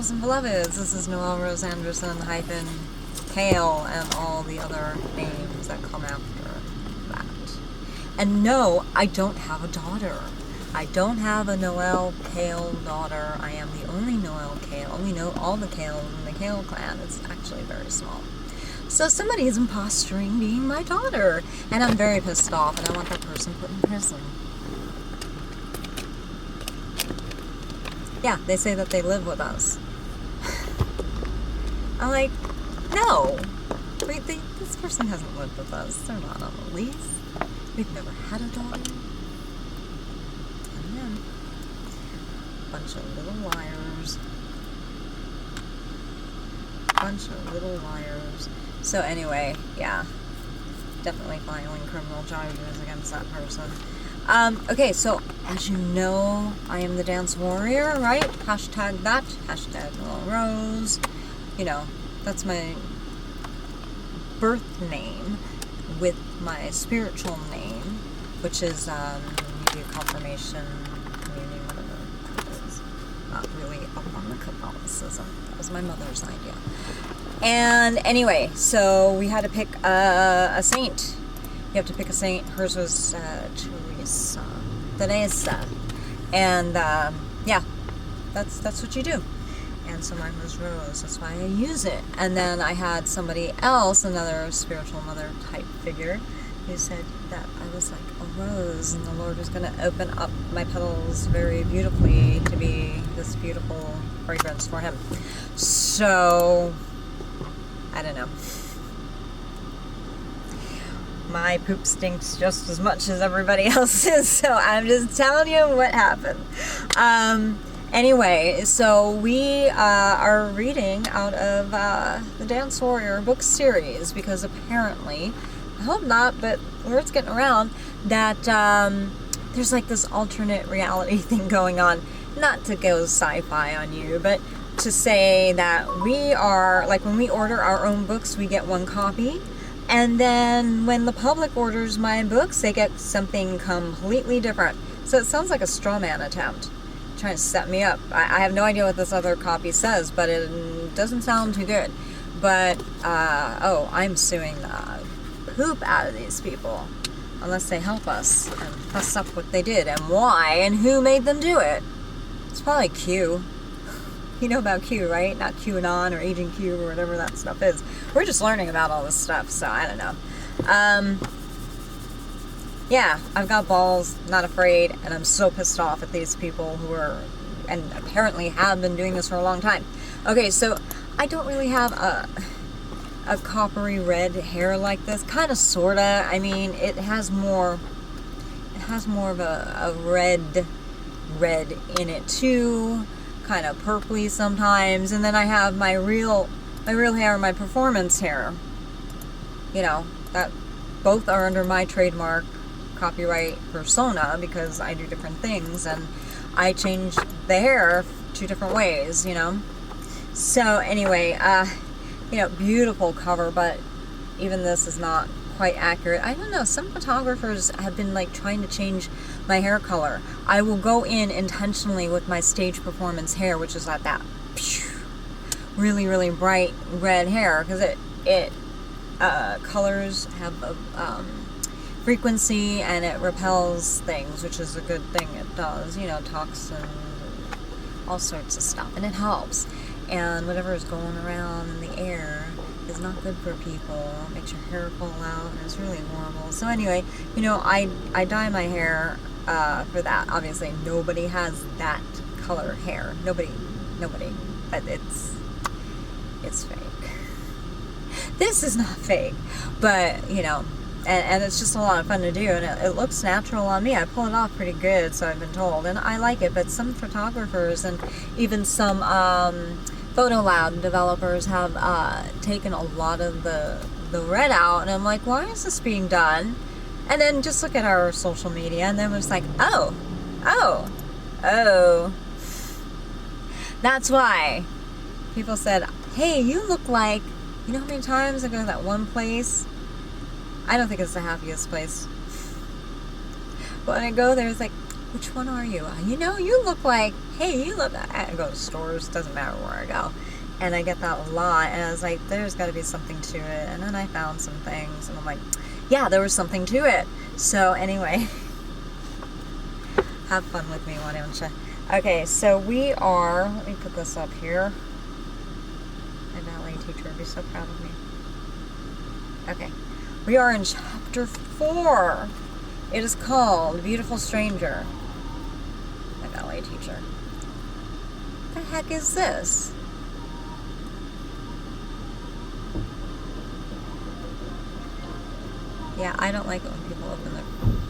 beloveds and beloveds. This is Noelle Rose Anderson hyphen Kale and all the other names that come after that. And no, I don't have a daughter. I don't have a Noelle Kale daughter. I am the only Noelle Kale. We know all the Kales in the Kale clan. It's actually very small. So somebody is imposturing being my daughter. And I'm very pissed off, and I want that person put in prison. Yeah, they say that they live with us. I'm like, no. Wait, this person hasn't lived with us. They're not on a lease. We've never had a daughter. And then, bunch of little liars. Bunch of little liars. So anyway, yeah. Definitely filing criminal charges against that person. Okay, so as you know, I am the Dance Warrior, right? Hashtag that. Hashtag Noelle Rose. You know, that's my birth name with my spiritual name, which is maybe a confirmation, communion, whatever it is. Not really up on the Catholicism. That was my mother's idea. And anyway, so we had to pick a saint. You have to pick a saint. Hers was Teresa. And yeah, that's what you do. And so mine was Rose. That's why I use it. And then I had somebody else, another spiritual mother type figure, who said that I was like a rose, and the Lord was going to open up my petals very beautifully to be this beautiful fragrance for Him. So I don't know. My poop stinks just as much as everybody else's, so I'm just telling you what happened. Anyway, so we are reading out of the DanceWarrior book series, because apparently, I hope not, but word's getting around that there's like this alternate reality thing going on. Not to go sci-fi on you, but to say that we are, like when we order our own books, we get one copy. And then when the public orders my books, they get something completely different. So it sounds like a straw man attempt, trying to set me up. I have no idea what this other copy says, but it doesn't sound too good. But, oh, I'm suing the poop out of these people, unless they help us and fuss up what they did and why and who made them do it. It's probably Q. You know about Q, right? Not QAnon or Agent Q or whatever that stuff is. We're just learning about all this stuff, so I don't know. Yeah, I've got balls, not afraid, and I'm so pissed off at these people who are, and apparently have been doing this for a long time. Okay, so I don't really have a coppery red hair like this. Kind of, sorta. I mean, it has more of a red in it too. Kind of purpley sometimes, and then I have my real hair, my performance hair. You know, that both are under my trademark copyright persona, because I do different things and I change the hair 2 different ways, you know. So anyway, you know, beautiful cover, but even this is not quite accurate. I don't know, some photographers have been like trying to change my hair color. I will go in intentionally with my stage performance hair, which is like that really, really bright red hair, because it colors have a frequency, and it repels things, which is a good thing. It does, you know, toxins, all sorts of stuff, and it helps. And whatever is going around in the air is not good for people. It makes your hair fall out, and it's really horrible. So anyway, you know, I dye my hair for that. Obviously, nobody has that color hair. Nobody. But it's fake. This is not fake, but you know, and it's just a lot of fun to do, and it looks natural on me. I pull it off pretty good, so I've been told, and I like it. But some photographers and even some photo lab developers have taken a lot of the red out, and I'm like, why is this being done? And then just look at our social media, and then it's like, oh, that's why people said, hey, you look like, you know how many times I go to that one place? I don't think it's the happiest place. But when I go there, it's like, which one are you? You know, you look like, hey, you look, I go to stores, doesn't matter where I go. And I get that a lot, and I was like, there's got to be something to it. And then I found some things, and I'm like, yeah, there was something to it. So anyway, have fun with me, why don't you? Okay, so we are, let me put this up here. My ballet teacher would be so proud of me. Okay, we are in chapter 4. It is called Beautiful Stranger. My ballet teacher. What the heck is this? Yeah, I don't like it when people open their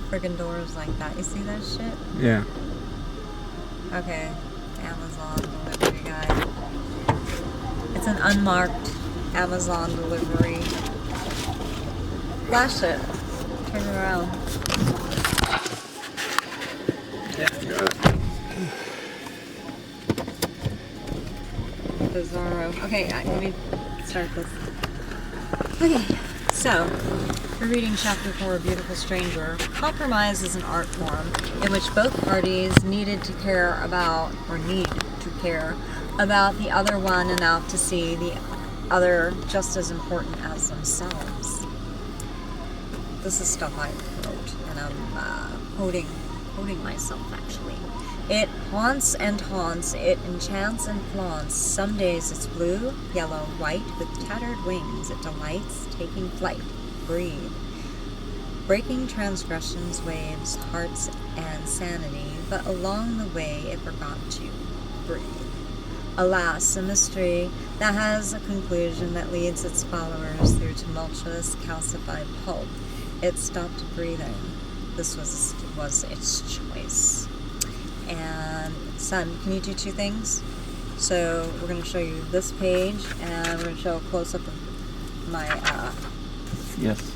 friggin' doors like that. You see that shit? Yeah. Okay, Amazon delivery guy. It's an unmarked Amazon delivery. Flash it. Turn it around. Yeah, got it. Bizarro. Okay, let me start this. Okay, so we're reading chapter 4 of Beautiful Stranger. Compromise is an art form in which both parties needed to care about, or need to care about the other one enough to see the other just as important as themselves. This is stuff I wrote, and I'm quoting myself actually. It haunts and haunts, it enchants and flaunts. Some days it's blue, yellow, white, with tattered wings. It delights, taking flight. Breathe. Breaking transgressions, waves, hearts, and sanity, but along the way it forgot to breathe. Alas, a mystery that has a conclusion that leads its followers through tumultuous, calcified pulp. It stopped breathing. This was its choice. And son, can you do two things? So we're going to show you this page, and we're going to show a close-up of my Yes.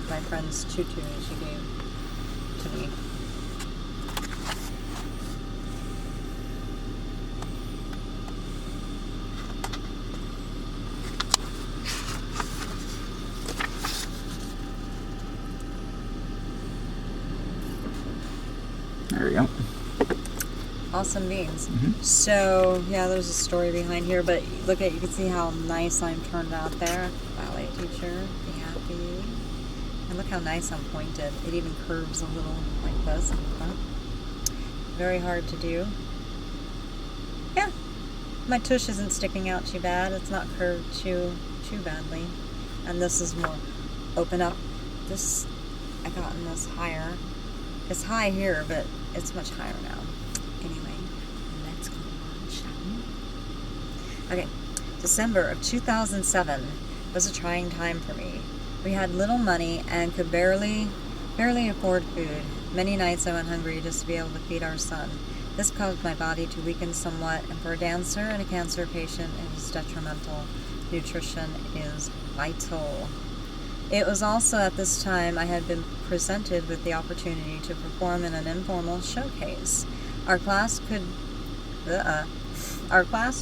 my friend's tutu she gave to me. There we go. Awesome beans. Mm-hmm. So yeah, there's a story behind here, but look at, you can see how nice I'm turned out there. Ballet teacher, be happy. And look how nice I'm pointed. It even curves a little like this in the front. Very hard to do. Yeah, my tush isn't sticking out too bad. It's not curved too badly. And this is more open up. This, I gotten this higher. It's high here, but it's much higher now. Anyway, let's go on, shall we? Okay, December of 2007 was a trying time for me. We had little money and could barely afford food. Many nights I went hungry just to be able to feed our son. This caused my body to weaken somewhat, and for a dancer and a cancer patient, it is detrimental. Nutrition is vital. It was also at this time I had been presented with the opportunity to perform in an informal showcase. Our class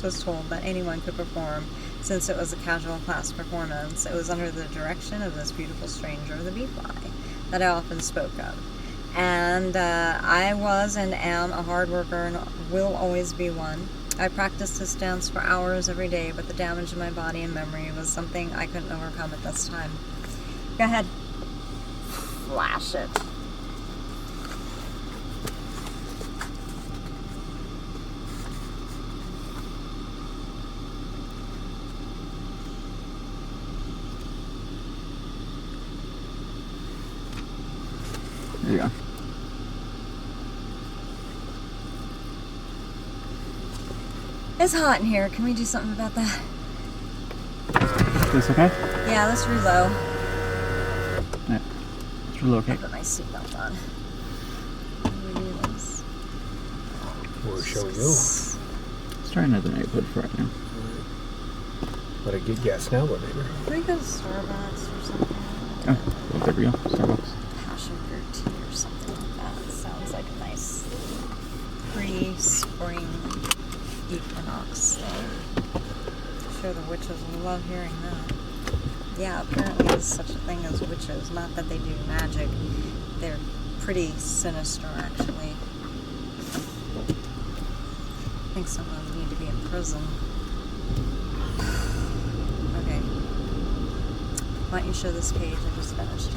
was told that anyone could perform since it was a casual class performance. It was under the direction of this beautiful stranger, the bee-fly, that I often spoke of. And I was and am a hard worker and will always be one. I practiced this dance for hours every day, but the damage to my body and memory was something I couldn't overcome at this time. Go ahead. Flash it. There you go. It's hot in here. Can we do something about that? This okay? Yeah, let's reload. Yeah. Let's relocate. Put my seatbelt on. How do we do this? We'll show you. Let's try another neighborhood for right now. What a good guess now, what neighbor? Can we go to Starbucks or something? Oh, well, there we go. Starbucks. Passion fruit tea or something like that. Sounds like a nice pre-spring equinox thing. I'm sure the witches will love hearing that. Yeah, apparently there's such a thing as witches. Not that they do magic. They're pretty sinister, actually. think someone would need to be in prison. Okay. Why don't you show this page? I just finished it.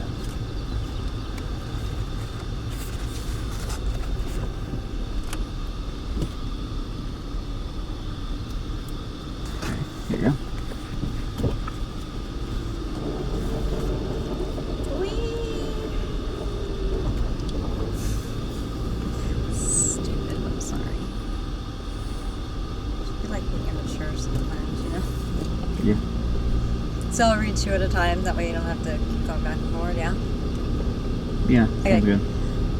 Here you go. Stupid, I'm sorry. I feel like being immature sometimes, you know? Yeah. So I'll read two at a time, that way you don't have to keep going back and forward, yeah? Yeah, Okay. sounds good.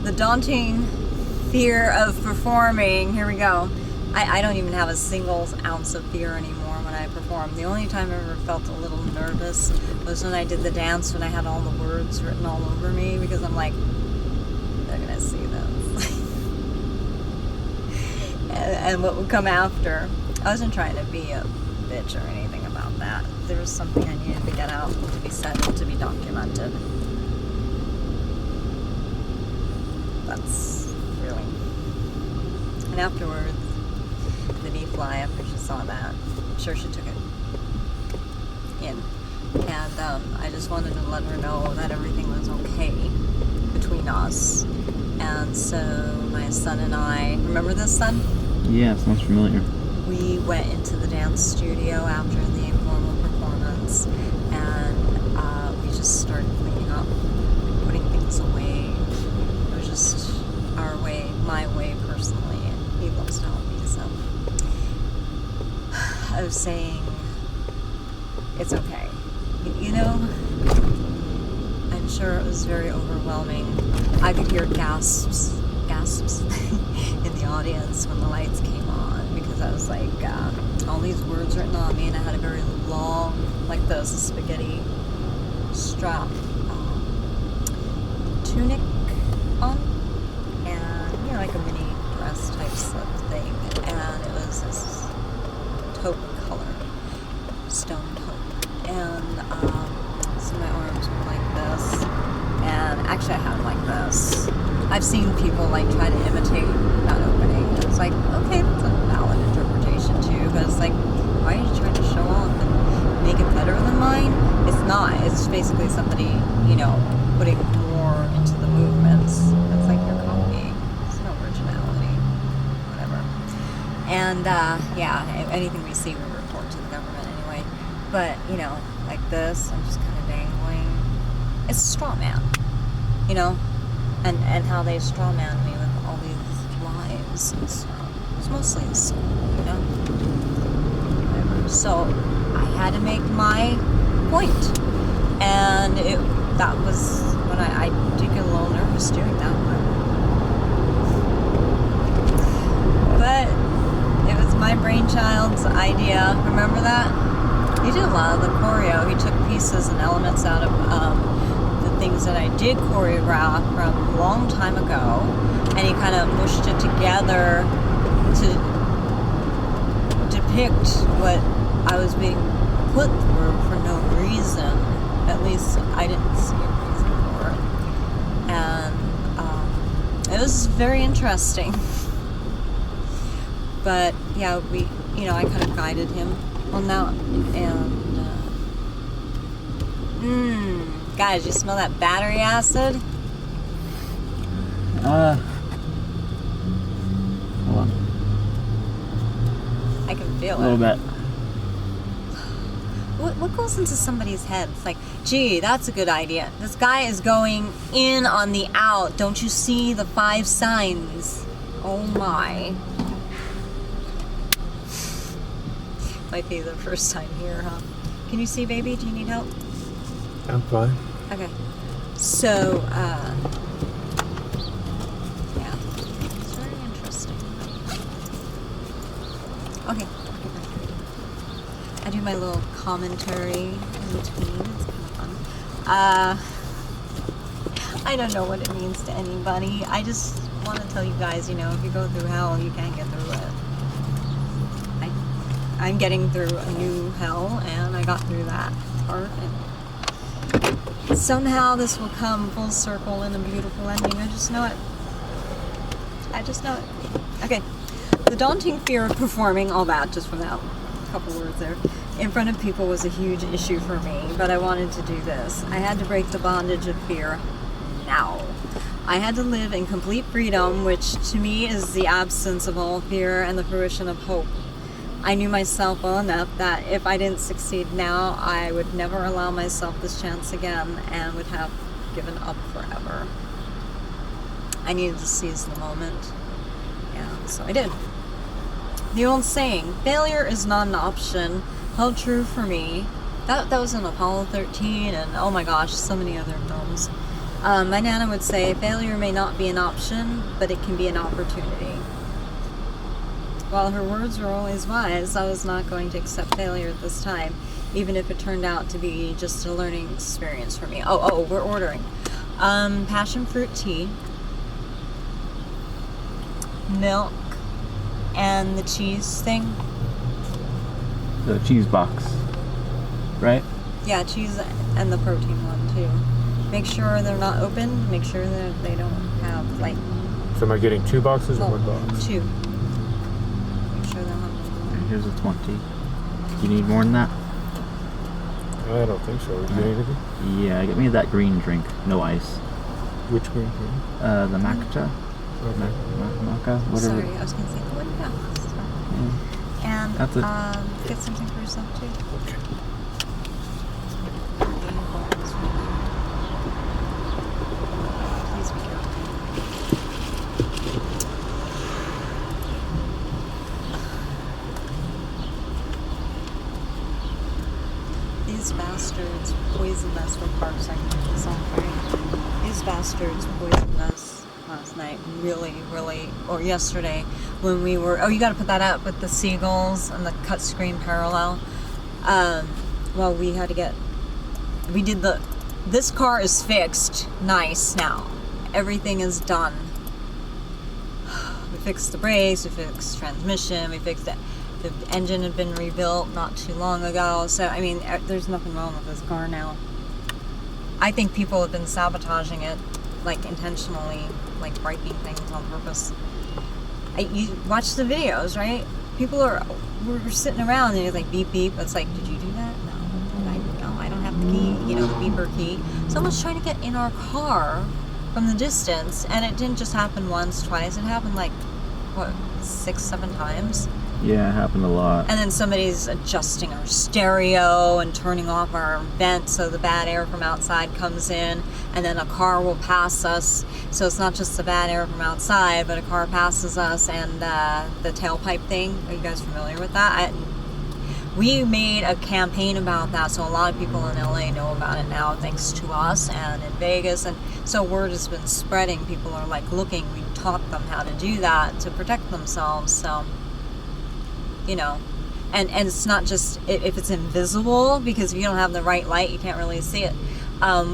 The daunting fear of performing, here we go. I don't even have a single ounce of fear anymore when I perform. The only time I ever felt a little nervous was when I did the dance, when I had all the words written all over me, because I'm like, they're gonna see this. and what would come after. I wasn't trying to be a bitch or anything about that. There was something I needed to get out, to be said, and to be documented. That's really. And afterwards, the bee fly, after she saw that, I'm sure she took it in. And I just wanted to let her know that everything was okay between us. And so my son and I, remember this, son? Yeah, sounds familiar. We went into the dance studio after the informal performance, and we just started cleaning up, putting things away. It was just our way, my way personally, and he loves to help me, so I was saying, it's okay. You know, I'm sure it was very overwhelming. I could hear gasps in the audience when the lights came on, because I was like, all these words written on me, and I had a very long, like this, a spaghetti strap tunic on, and, you know, like a mini dress type slip thing, and it was this taupe color, stone taupe, and so my arms were like this, and actually I had them like this. I've seen people like try to imitate that opening. It's like, okay, that's a valid interpretation too, but it's like, why are you trying to show off and make it better than mine? It's not. It's basically somebody, you know, putting more into the movements. It's like you're copying. There's no originality. Whatever. And yeah, anything we see we report to the government anyway. But, you know, like this, I'm just kind of dangling. It's a straw man, you know? And how they straw man me with all these lies and stuff. It's mostly in school, you know? Whatever. So I had to make my point. And that was when I did get a little nervous doing that one. But it was my brainchild's idea. Remember that? He did a lot of the choreo. He took pieces and elements out of things that I did choreograph from a long time ago, and he kind of mushed it together to depict what I was being put through for no reason. At least I didn't see a reason for it. And it was very interesting. But yeah, I kind of guided him on that, and guys, you smell that battery acid? Hold on. I can feel A little bit. What goes into somebody's head? It's like, gee, that's a good idea. This guy is going in on the out. Don't you see the 5 signs? Oh my. Might be the first time here, huh? Can you see, baby? Do you need help? I'm fine. Okay. So, yeah. It's very interesting. Okay. I do my little commentary in between. It's kind of fun. I don't know what it means to anybody. I just want to tell you guys, you know, if you go through hell, you can't get through it. I'm getting through a new hell, and I got through that part, and somehow this will come full circle in a beautiful ending. I just know it. Okay. The daunting fear of performing, all that, just from that couple words there, in front of people was a huge issue for me, but I wanted to do this. I had to break the bondage of fear now. I had to live in complete freedom, which to me is the absence of all fear and the fruition of hope. I knew myself well enough that if I didn't succeed now, I would never allow myself this chance again and would have given up forever. I needed to seize the moment, and so I did. The old saying, failure is not an option, held true for me. That was in Apollo 13 and oh my gosh, so many other films. My Nana would say, failure may not be an option, but it can be an opportunity. While her words were always wise, I was not going to accept failure at this time, even if it turned out to be just a learning experience for me. Oh, we're ordering. Passion fruit tea, milk, and the cheese thing. The cheese box, right? Yeah, cheese and the protein one too. Make sure they're not opened. Make sure that they don't have like. So am I getting 2 boxes or 1 box? 2. Make sure they're not open. Here's a 20. Do you need more than that? I don't think so. Did you get anything? Yeah, get me that green drink, no ice. Which green drink? The matcha. Okay. Maca, whatever. Sorry, I was gonna say the one. Yeah. And That's it. get something for yourself too. Okay. Please be careful. These bastards poisoned us for Parks. I can get this off right. These bastards poisoned us last night, really, or yesterday when we were. Oh, you got to put that up with the seagulls and the cut screen parallel. Well, we had to get. We did the. This car is fixed. Nice now. Everything is done. We fixed the brakes. We fixed transmission. We fixed it. The engine had been rebuilt not too long ago. So I mean, there's nothing wrong with this car now. I think people have been sabotaging it, like intentionally, like breaking things on purpose. You watch the videos, right? People we're sitting around and it's like beep beep. It's like, did you do that? No, I don't have the key. You know, the beeper key. Someone's trying to get in our car from the distance, and it didn't just happen once, twice. It happened like what, 6, 7 times. Yeah, it happened a lot. And then somebody's adjusting our stereo and turning off our vent so the bad air from outside comes in, and then a car will pass us. So it's not just the bad air from outside, but a car passes us, and the tailpipe thing. Are you guys familiar with that? We made a campaign about that, so a lot of people in LA know about it now, thanks to us, and in Vegas. And so word has been spreading. People are like looking. We taught them how to do that to protect themselves. So, you know, and it's not just if it's invisible, because if you don't have the right light, you can't really see it.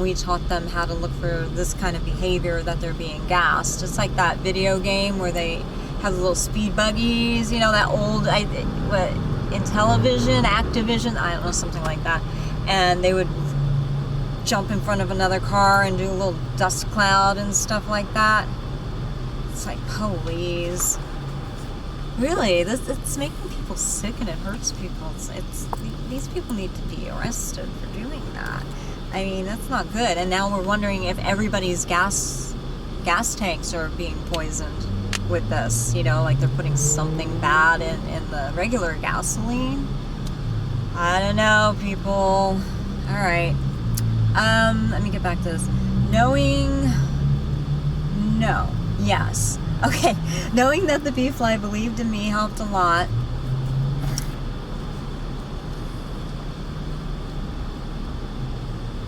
We taught them how to look for this kind of behavior, that they're being gassed. It's like that video game where they have the little speed buggies, you know, that old, in television, Activision, I don't know, something like that. And they would jump in front of another car and do a little dust cloud and stuff like that. It's like, please. Really, it's making people sick and it hurts people. These people need to be arrested for doing that. I mean, that's not good. And now we're wondering if everybody's gas tanks are being poisoned with this. You know, like they're putting something bad in the regular gasoline. I don't know, people. All right. Let me get back to this. Yes. Okay. Knowing that the bee fly believed in me helped a lot.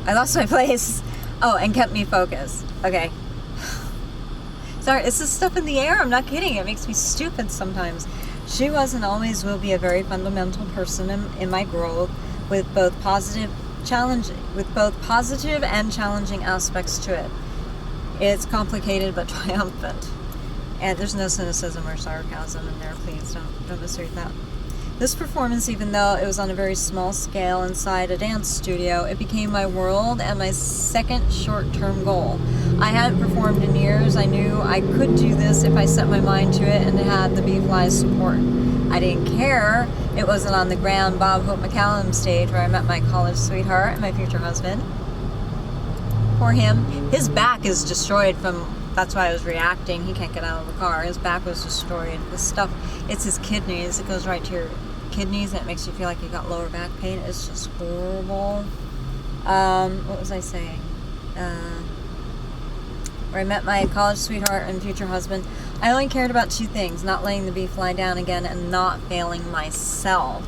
I lost my place. Oh, and kept me focused. Okay. Sorry, it's this stuff in the air. I'm not kidding. It makes me stupid sometimes. She was and always will be a very fundamental person in my growth, with both positive and challenging aspects to it. It's complicated but triumphant. And there's no cynicism or sarcasm in there. Please don't misread that. This performance, even though it was on a very small scale inside a dance studio, it became my world and my second short-term goal. I hadn't performed in years. I knew I could do this if I set my mind to it and had the B-Fly's support. I didn't care. It wasn't on the grand Bob Hope McCallum stage where I met my college sweetheart and my future husband. For him, his back is destroyed from, that's why I was reacting. He can't get out of the car. His back was destroyed. This stuff, it's his kidneys. It goes right to your kidneys and it makes you feel like you got lower back pain. It's just horrible. What was I saying? Where I met my college sweetheart and future husband. I only cared about two things: not letting the bee fly down again and not failing myself.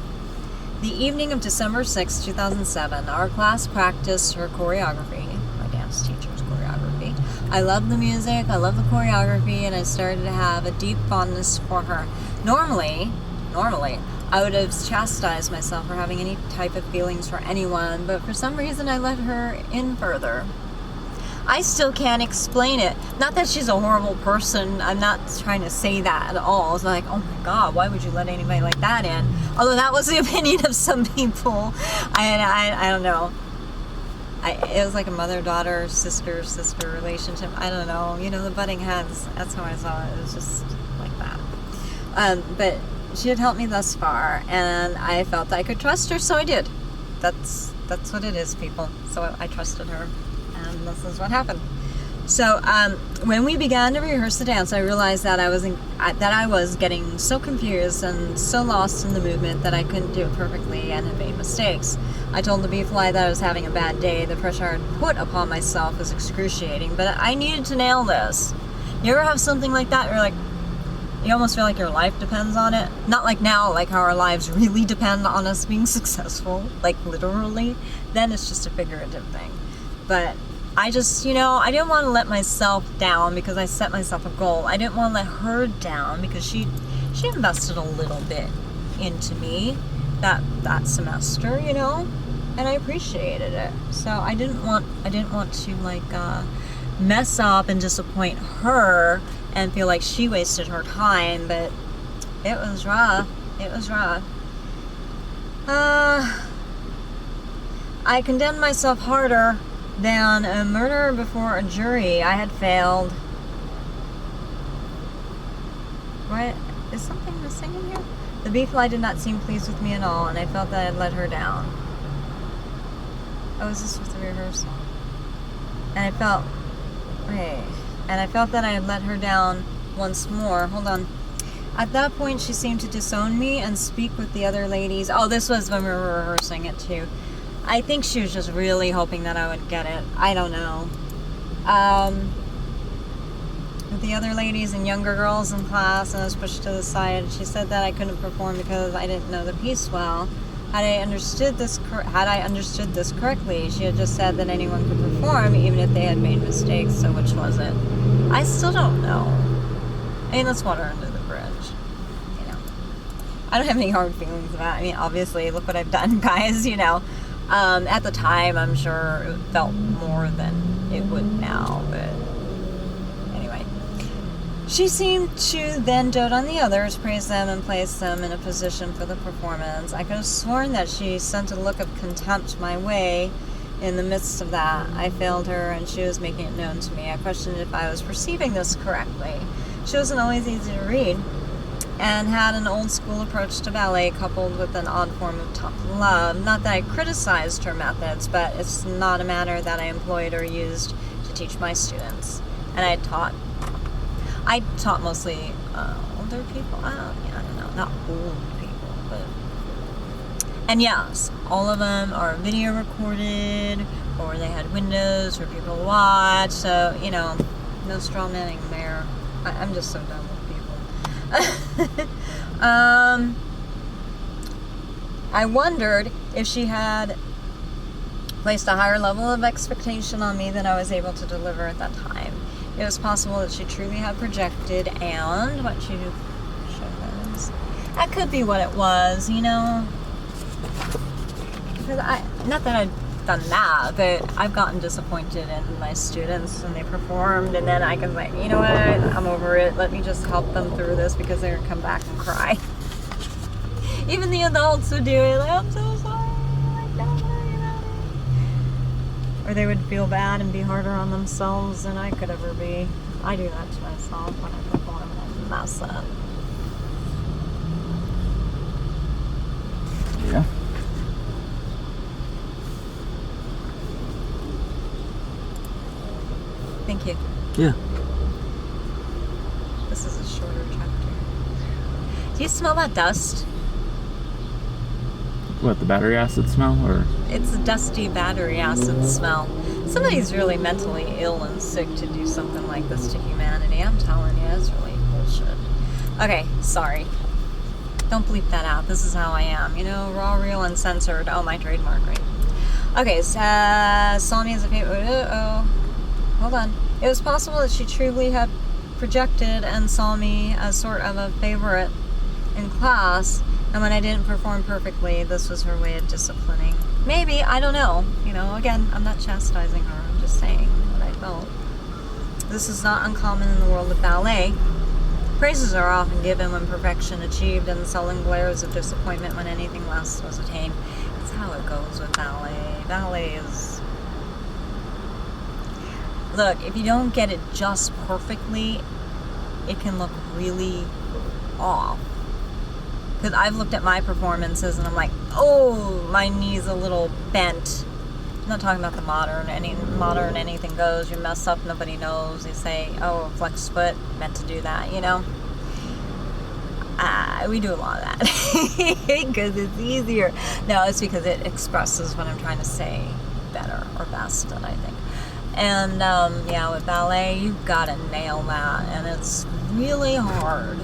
The evening of December 6, 2007, our class practiced her choreography, my dance teacher's choreography. I loved the music, I loved the choreography, and I started to have a deep fondness for her. Normally, I would have chastised myself for having any type of feelings for anyone, but for some reason I let her in further. I still can't explain it. Not that she's a horrible person. I'm not trying to say that at all. It's like, oh my God, why would you let anybody like that in? Although that was the opinion of some people. I don't know. It was like a mother-daughter, sister-sister relationship. I don't know. You know, the butting heads. That's how I saw it. It was just like that. But she had helped me thus far, and I felt I could trust her, so I did. That's what it is, people. So I trusted her. And this is what happened. So when we began to rehearse the dance, I realized that I was getting so confused and so lost in the movement that I couldn't do it perfectly and had made mistakes. I told the bee-fly that I was having a bad day. The pressure I had put upon myself was excruciating, but I needed to nail this. You ever have something like that? You're like, you almost feel like your life depends on it. Not like now, like how our lives really depend on us being successful, like literally. Then it's just a figurative thing. But I just, I didn't want to let myself down because I set myself a goal. I didn't want to let her down because she invested a little bit into me that semester, and I appreciated it. So I didn't want to mess up and disappoint her and feel like she wasted her time, but it was rough. It was rough. I condemned myself harder than a murder before a jury. I had failed. What? Is something missing in here? The bee-fly did not seem pleased with me at all, and I felt that I had let her down. Oh, is this with the rehearsal? And I felt that I had let her down once more. Hold on. At that point, she seemed to disown me and speak with the other ladies. Oh, this was when we were rehearsing it too. I think she was just really hoping that I would get it. I don't know. With the other ladies and younger girls in class, and I was pushed to the side. She said that I couldn't perform because I didn't know the piece well. Had I understood this correctly, she had just said that anyone could perform, even if they had made mistakes. So which was it? I still don't know. I mean, let's water under the bridge. I don't have any hard feelings about it. I mean, obviously, look what I've done, guys. At the time, I'm sure it felt more than it would now, but anyway. She seemed to then dote on the others, praise them, and place them in a position for the performance. I could have sworn that she sent a look of contempt my way in the midst of that. I failed her, and she was making it known to me. I questioned if I was perceiving this correctly. She wasn't always easy to read, and had an old-school approach to ballet coupled with an odd form of tough love. Not that I criticized her methods, but it's not a manner that I employed or used to teach my students. And I taught mostly older people. I don't know, not old people, but... And yes, all of them are video recorded, or they had windows for people to watch, so, no straw manning there. I'm just so done with people. I wondered if she had placed a higher level of expectation on me than I was able to deliver at that time. It was possible that she truly had projected, and what she showed us. That could be what it was, Because not that I've done that, but I've gotten disappointed in my students when they performed, and then I can like, you know what, I'm over it. Let me just help them through this because they're gonna come back and cry. Even the adults would do it. Like, I'm so sorry. Like, don't worry about it. Or they would feel bad and be harder on themselves than I could ever be. I do that to myself when I perform and I mess up. Yeah. Thank you. Yeah. This is a shorter chapter. Do you smell that dust? What, the battery acid smell, or? It's a dusty battery acid smell. Somebody's really mentally ill and sick to do something like this to humanity. I'm telling you, it's really bullshit. Okay, sorry. Don't bleep that out. This is how I am. You know, raw, real, uncensored. Oh, my trademark, right? Okay, so, saw me as a favorite. Uh-oh. Hold on. It was possible that she truly had projected and saw me as sort of a favorite in class, and when I didn't perform perfectly, this was her way of disciplining. Maybe, I don't know. You know, again, I'm not chastising her. I'm just saying what I felt. This is not uncommon in the world of ballet. Praises are often given when perfection achieved, and sullen glares of disappointment when anything less was attained. It's how it goes with ballet. Ballet is... Look, if you don't get it just perfectly, it can look really off. Because I've looked at my performances and I'm like, oh, my knee's a little bent. I'm not talking about the modern anything goes. You mess up, nobody knows. They say, oh, flex foot, meant to do that, you know? We do a lot of that. Because it's easier. No, it's because it expresses what I'm trying to say better or best, I think. And, yeah, with ballet, you've got to nail that. And it's really hard.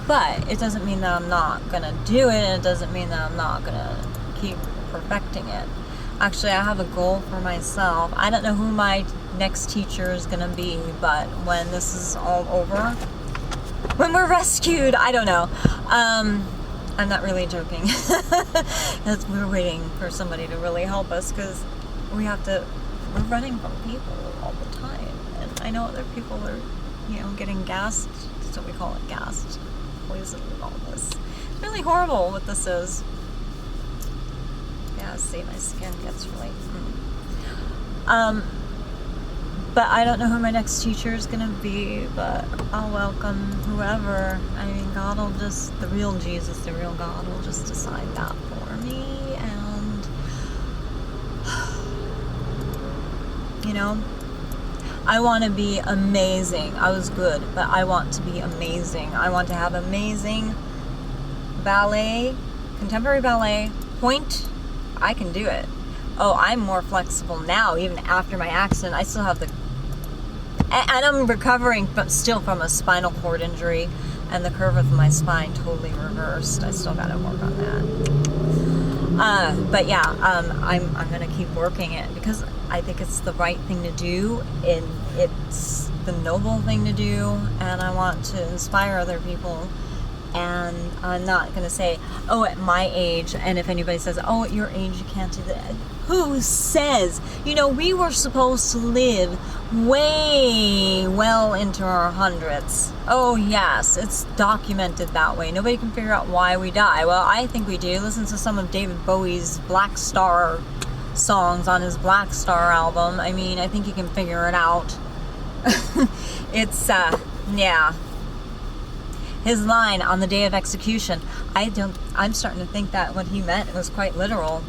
But it doesn't mean that I'm not going to do it. And it doesn't mean that I'm not going to keep perfecting it. Actually, I have a goal for myself. I don't know who my next teacher is going to be. But when this is all over, when we're rescued, I don't know. I'm not really joking. We're waiting for somebody to really help us. Because we have to... We're running from people all the time. And I know other people are, you know, getting gassed. That's what we call it, gassed. Poisoned with all this. It's really horrible what this is. Yeah, see, my skin gets really... But I don't know who my next teacher is going to be, but I'll welcome whoever. I mean, God will just... The real Jesus, the real God will just decide that for me. And... You know, I want to be amazing. I was good, but I want to be amazing. I want to have amazing ballet, contemporary ballet, point. I can do it. Oh, I'm more flexible now, even after my accident. I still have the... And I'm recovering but still from a spinal cord injury, and the curve of my spine totally reversed. I still got to work on that. But yeah, I'm going to keep working it because I think it's the right thing to do, and it's the noble thing to do, and I want to inspire other people. And I'm not going to say, oh, at my age, and if anybody says, oh, at your age you can't do that. Who says? You know, we were supposed to live way well into our hundreds. Oh, yes, it's documented that way. Nobody can figure out why we die. Well, I think we do. Listen to some of David Bowie's Black Star songs on his Black Star album. I mean, I think you can figure it out. It's, yeah. His line on the day of execution, I'm starting to think that what he meant was quite literal.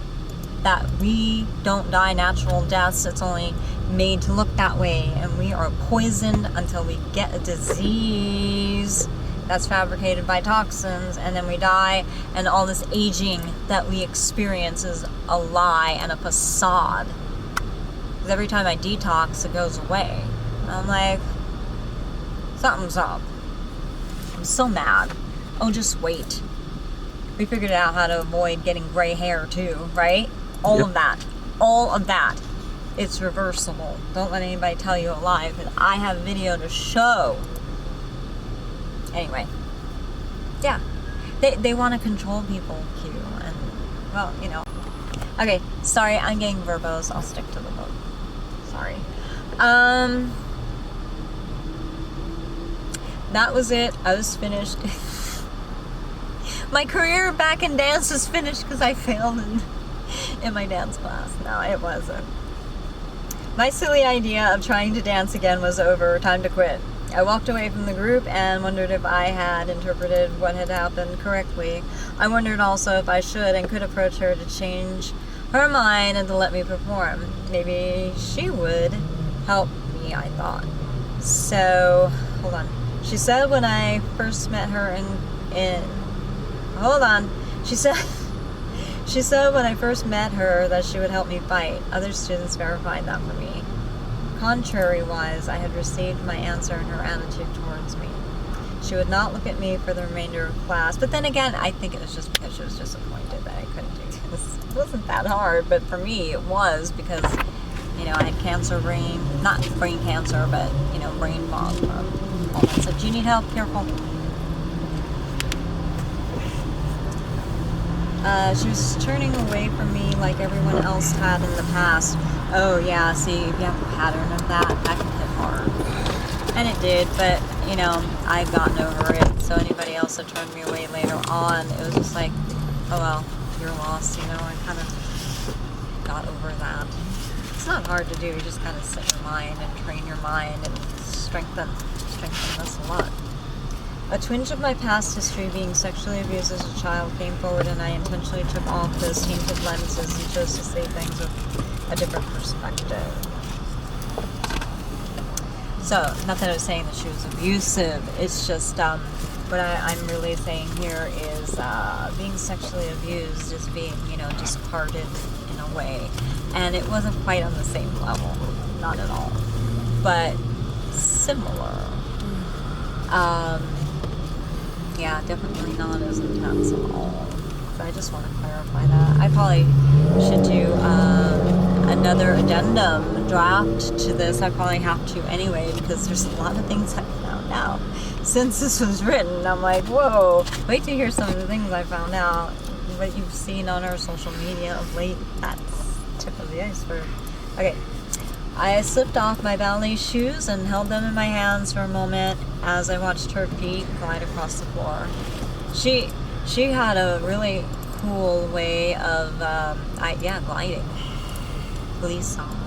That we don't die natural deaths, it's only made to look that way, and we are poisoned until we get a disease that's fabricated by toxins, and then we die, and all this aging that we experience is a lie and a facade. Because every time I detox, it goes away. And I'm like, something's up. I'm so mad. Oh, just wait. We figured out how to avoid getting gray hair too, right? All of that. All of that. It's reversible. Don't let anybody tell you a lie, because I have video to show. Anyway. Yeah. They want to control people, Q. And, well, you know. Okay, sorry, I'm getting verbose. I'll stick to the book. Sorry. That was it. I was finished. my career back in dance is finished because I failed in my dance class. No, it wasn't. My silly idea of trying to dance again was over. Time to quit. I walked away from the group and wondered if I had interpreted what had happened correctly. I wondered also if I should and could approach her to change her mind and to let me perform. Maybe she would help me, I thought. So, hold on. She said when I first met her hold on. She said when I first met her that she would help me fight. Other students verified that for me. Contrary-wise, I had received my answer in her attitude towards me. She would not look at me for the remainder of class. But then again, I think it was just because she was disappointed that I couldn't do this. It wasn't that hard, but for me it was because, I had cancer brain. Not brain cancer, but, brain fog from all that. So, do you need help? Careful. She was turning away from me like everyone else had in the past. Oh yeah, see, if you have a pattern of that can hit hard. And it did, but, I've gotten over it. So anybody else that turned me away later on, it was just like, oh well, you're lost, I kind of got over that. It's not hard to do, you just kind of set your mind and train your mind and strengthen this a lot. A twinge of my past history being sexually abused as a child came forward, and I intentionally took off those tainted lenses and chose to see things with a different perspective. So, not that I was saying that she was abusive, it's just what I'm really saying here is being sexually abused is being, discarded in a way. And it wasn't quite on the same level, not at all, but similar. Yeah, definitely not as intense at all. So I just want to clarify that. I probably should do another addendum draft to this. I probably have to anyway, because there's a lot of things I found out since this was written. I'm like, whoa, wait to hear some of the things I found out. What you've seen on our social media of late, that's tip of the iceberg. Okay. I slipped off my ballet shoes and held them in my hands for a moment as I watched her feet glide across the floor. She had a really cool way of, gliding. Glissant.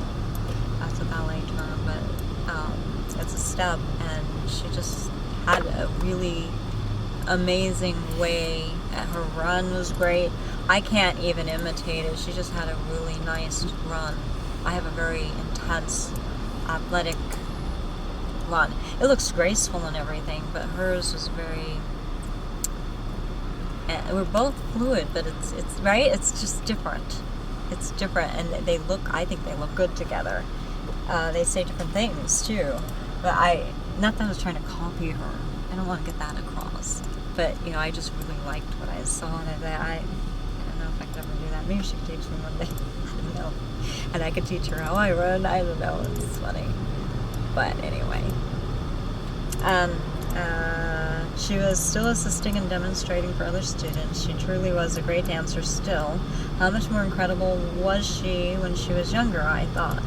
That's a ballet term, but it's a step, and she just had a really amazing way. Her run was great. I can't even imitate it. She just had a really nice run. I have a very intense, athletic run. It looks graceful and everything, but hers was very. We're both fluid, but it's right. It's just different. It's different, and I think they look good together. They say different things too, but not that I was trying to copy her. I don't want to get that across. But I just really liked what I saw, and I don't know if I could ever do that. Maybe she could teach me one day. I don't know. And I could teach her how I run. I don't know. It's funny. But anyway. She was still assisting and demonstrating for other students. She truly was a great dancer still. How much more incredible was she when she was younger, I thought.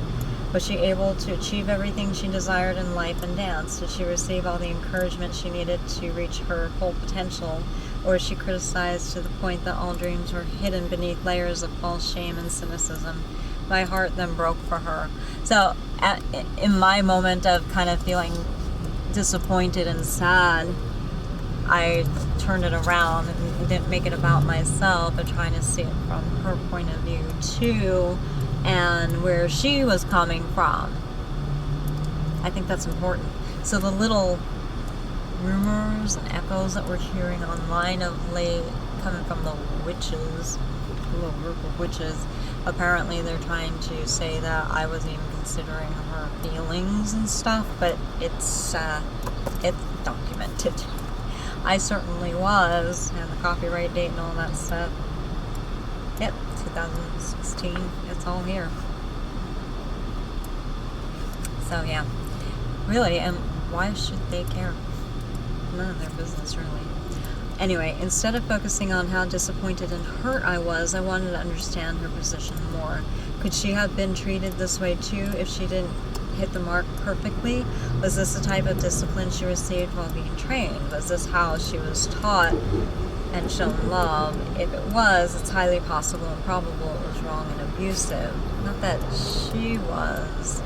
Was she able to achieve everything she desired in life and dance? Did she receive all the encouragement she needed to reach her full potential? Or was she criticized to the point that all dreams were hidden beneath layers of false shame and cynicism? My heart then broke for her. So, in my moment of kind of feeling disappointed and sad, I turned it around and didn't make it about myself, but trying to see it from her point of view too, and where she was coming from. I think that's important. So the little rumors and echoes that we're hearing online of late coming from the witches, a little group of witches, apparently they're trying to say that I wasn't even considering her feelings and stuff, but it's documented. I certainly was, and the copyright date and all that stuff. Yep, 2016, it's all here. So yeah, really, and why should they care? None of their business, really. Anyway, instead of focusing on how disappointed and hurt I was, I wanted to understand her position more. Could she have been treated this way too if she didn't hit the mark perfectly? Was this the type of discipline she received while being trained? Was this how she was taught and shown love? If it was, it's highly possible and probable it was wrong and abusive. Not that she was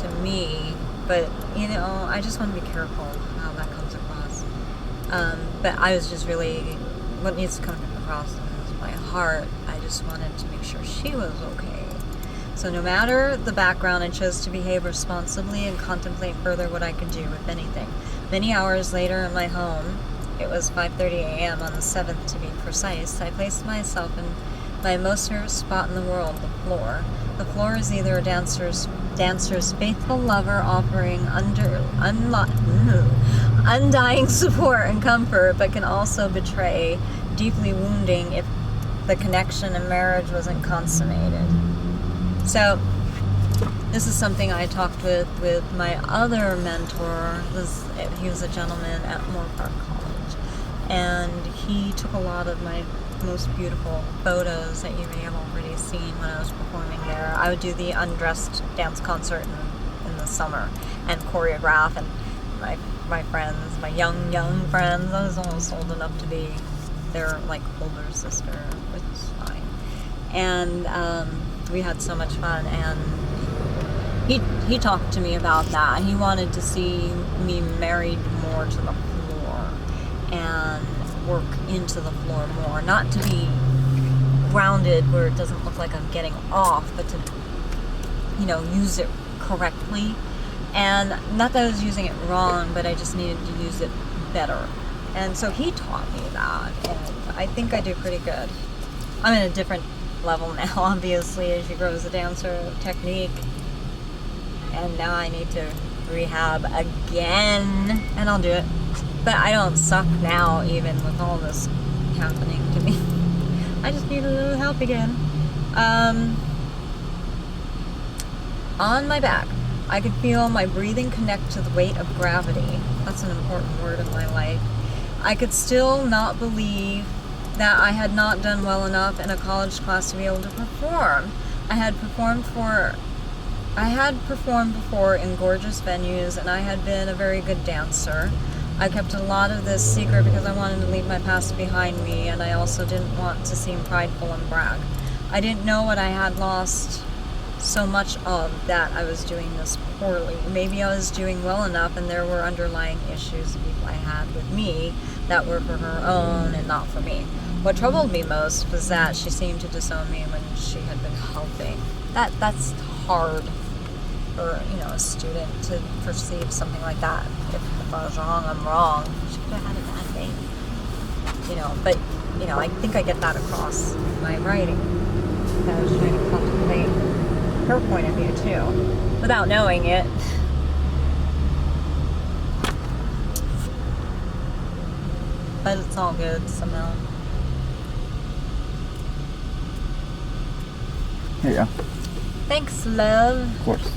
to me, but I just want to be careful how that comes across. But I was just really, what needs to come across is my heart. I just wanted to make sure she was okay. So no matter the background, I chose to behave responsibly and contemplate further what I could do, if anything. Many hours later in my home, it was 5:30 a.m. on the 7th to be precise, I placed myself in my most nervous spot in the world, the floor. The floor is either a dancer's faithful lover offering undying support and comfort, but can also betray, deeply wounding if the connection and marriage wasn't consummated. So this is something I talked with my other mentor. He was a gentleman at Moore Park College, and he took a lot of my most beautiful photos that you may have already seen when I was performing there. I would do the undressed dance concert in the summer and choreograph, and my friends, my young friends, I was almost old enough to be their older sister, which is fine. And we had so much fun, and he talked to me about that. He wanted to see me married more to the floor and work into the floor more, not to be grounded where it doesn't look like I'm getting off, but to use it correctly. And not that I was using it wrong, but I just needed to use it better. And so he taught me that, and I think I do pretty good. I'm in a different level now, obviously, as you grow as a dancer, technique, and now I need to rehab again, and I'll do it. But I don't suck now, even with all this happening to me. I just need a little help again. On my back, I could feel my breathing connect to the weight of gravity. That's an important word in my life. I could still not believe that I had not done well enough in a college class to be able to perform. I had performed before in gorgeous venues, and I had been a very good dancer. I kept a lot of this secret because I wanted to leave my past behind me, and I also didn't want to seem prideful and brag. I didn't know what I had lost so much of, that I was doing this poorly. Maybe I was doing well enough, and there were underlying issues the people I had with me that were for her own and not for me. What troubled me most was that she seemed to disown me when she had been helping. That's hard for a student to perceive something like that. If I was wrong, I'm wrong. She could have had a bad day. But I think I get that across in my writing. I was trying to contemplate her point of view too, without knowing it. But it's all good somehow. Here you go. Thanks, love. Of course.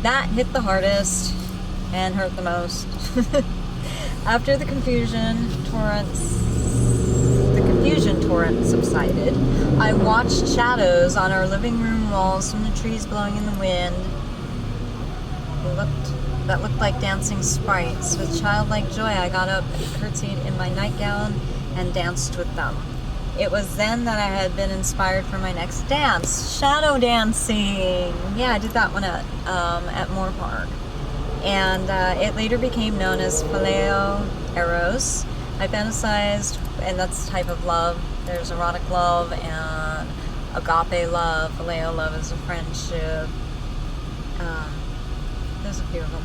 That hit the hardest and hurt the most. After the confusion torrent subsided, I watched shadows on our living room walls from the trees blowing in the wind. That looked like dancing sprites. With childlike joy, I got up, curtsied in my nightgown, and danced with them. It was then that I had been inspired for my next dance, shadow dancing. Yeah, I did that one at Moore Park. And it later became known as phileo eros. I fantasized, and that's the type of love. There's erotic love and agape love. Phileo love is a friendship. There's a few of them.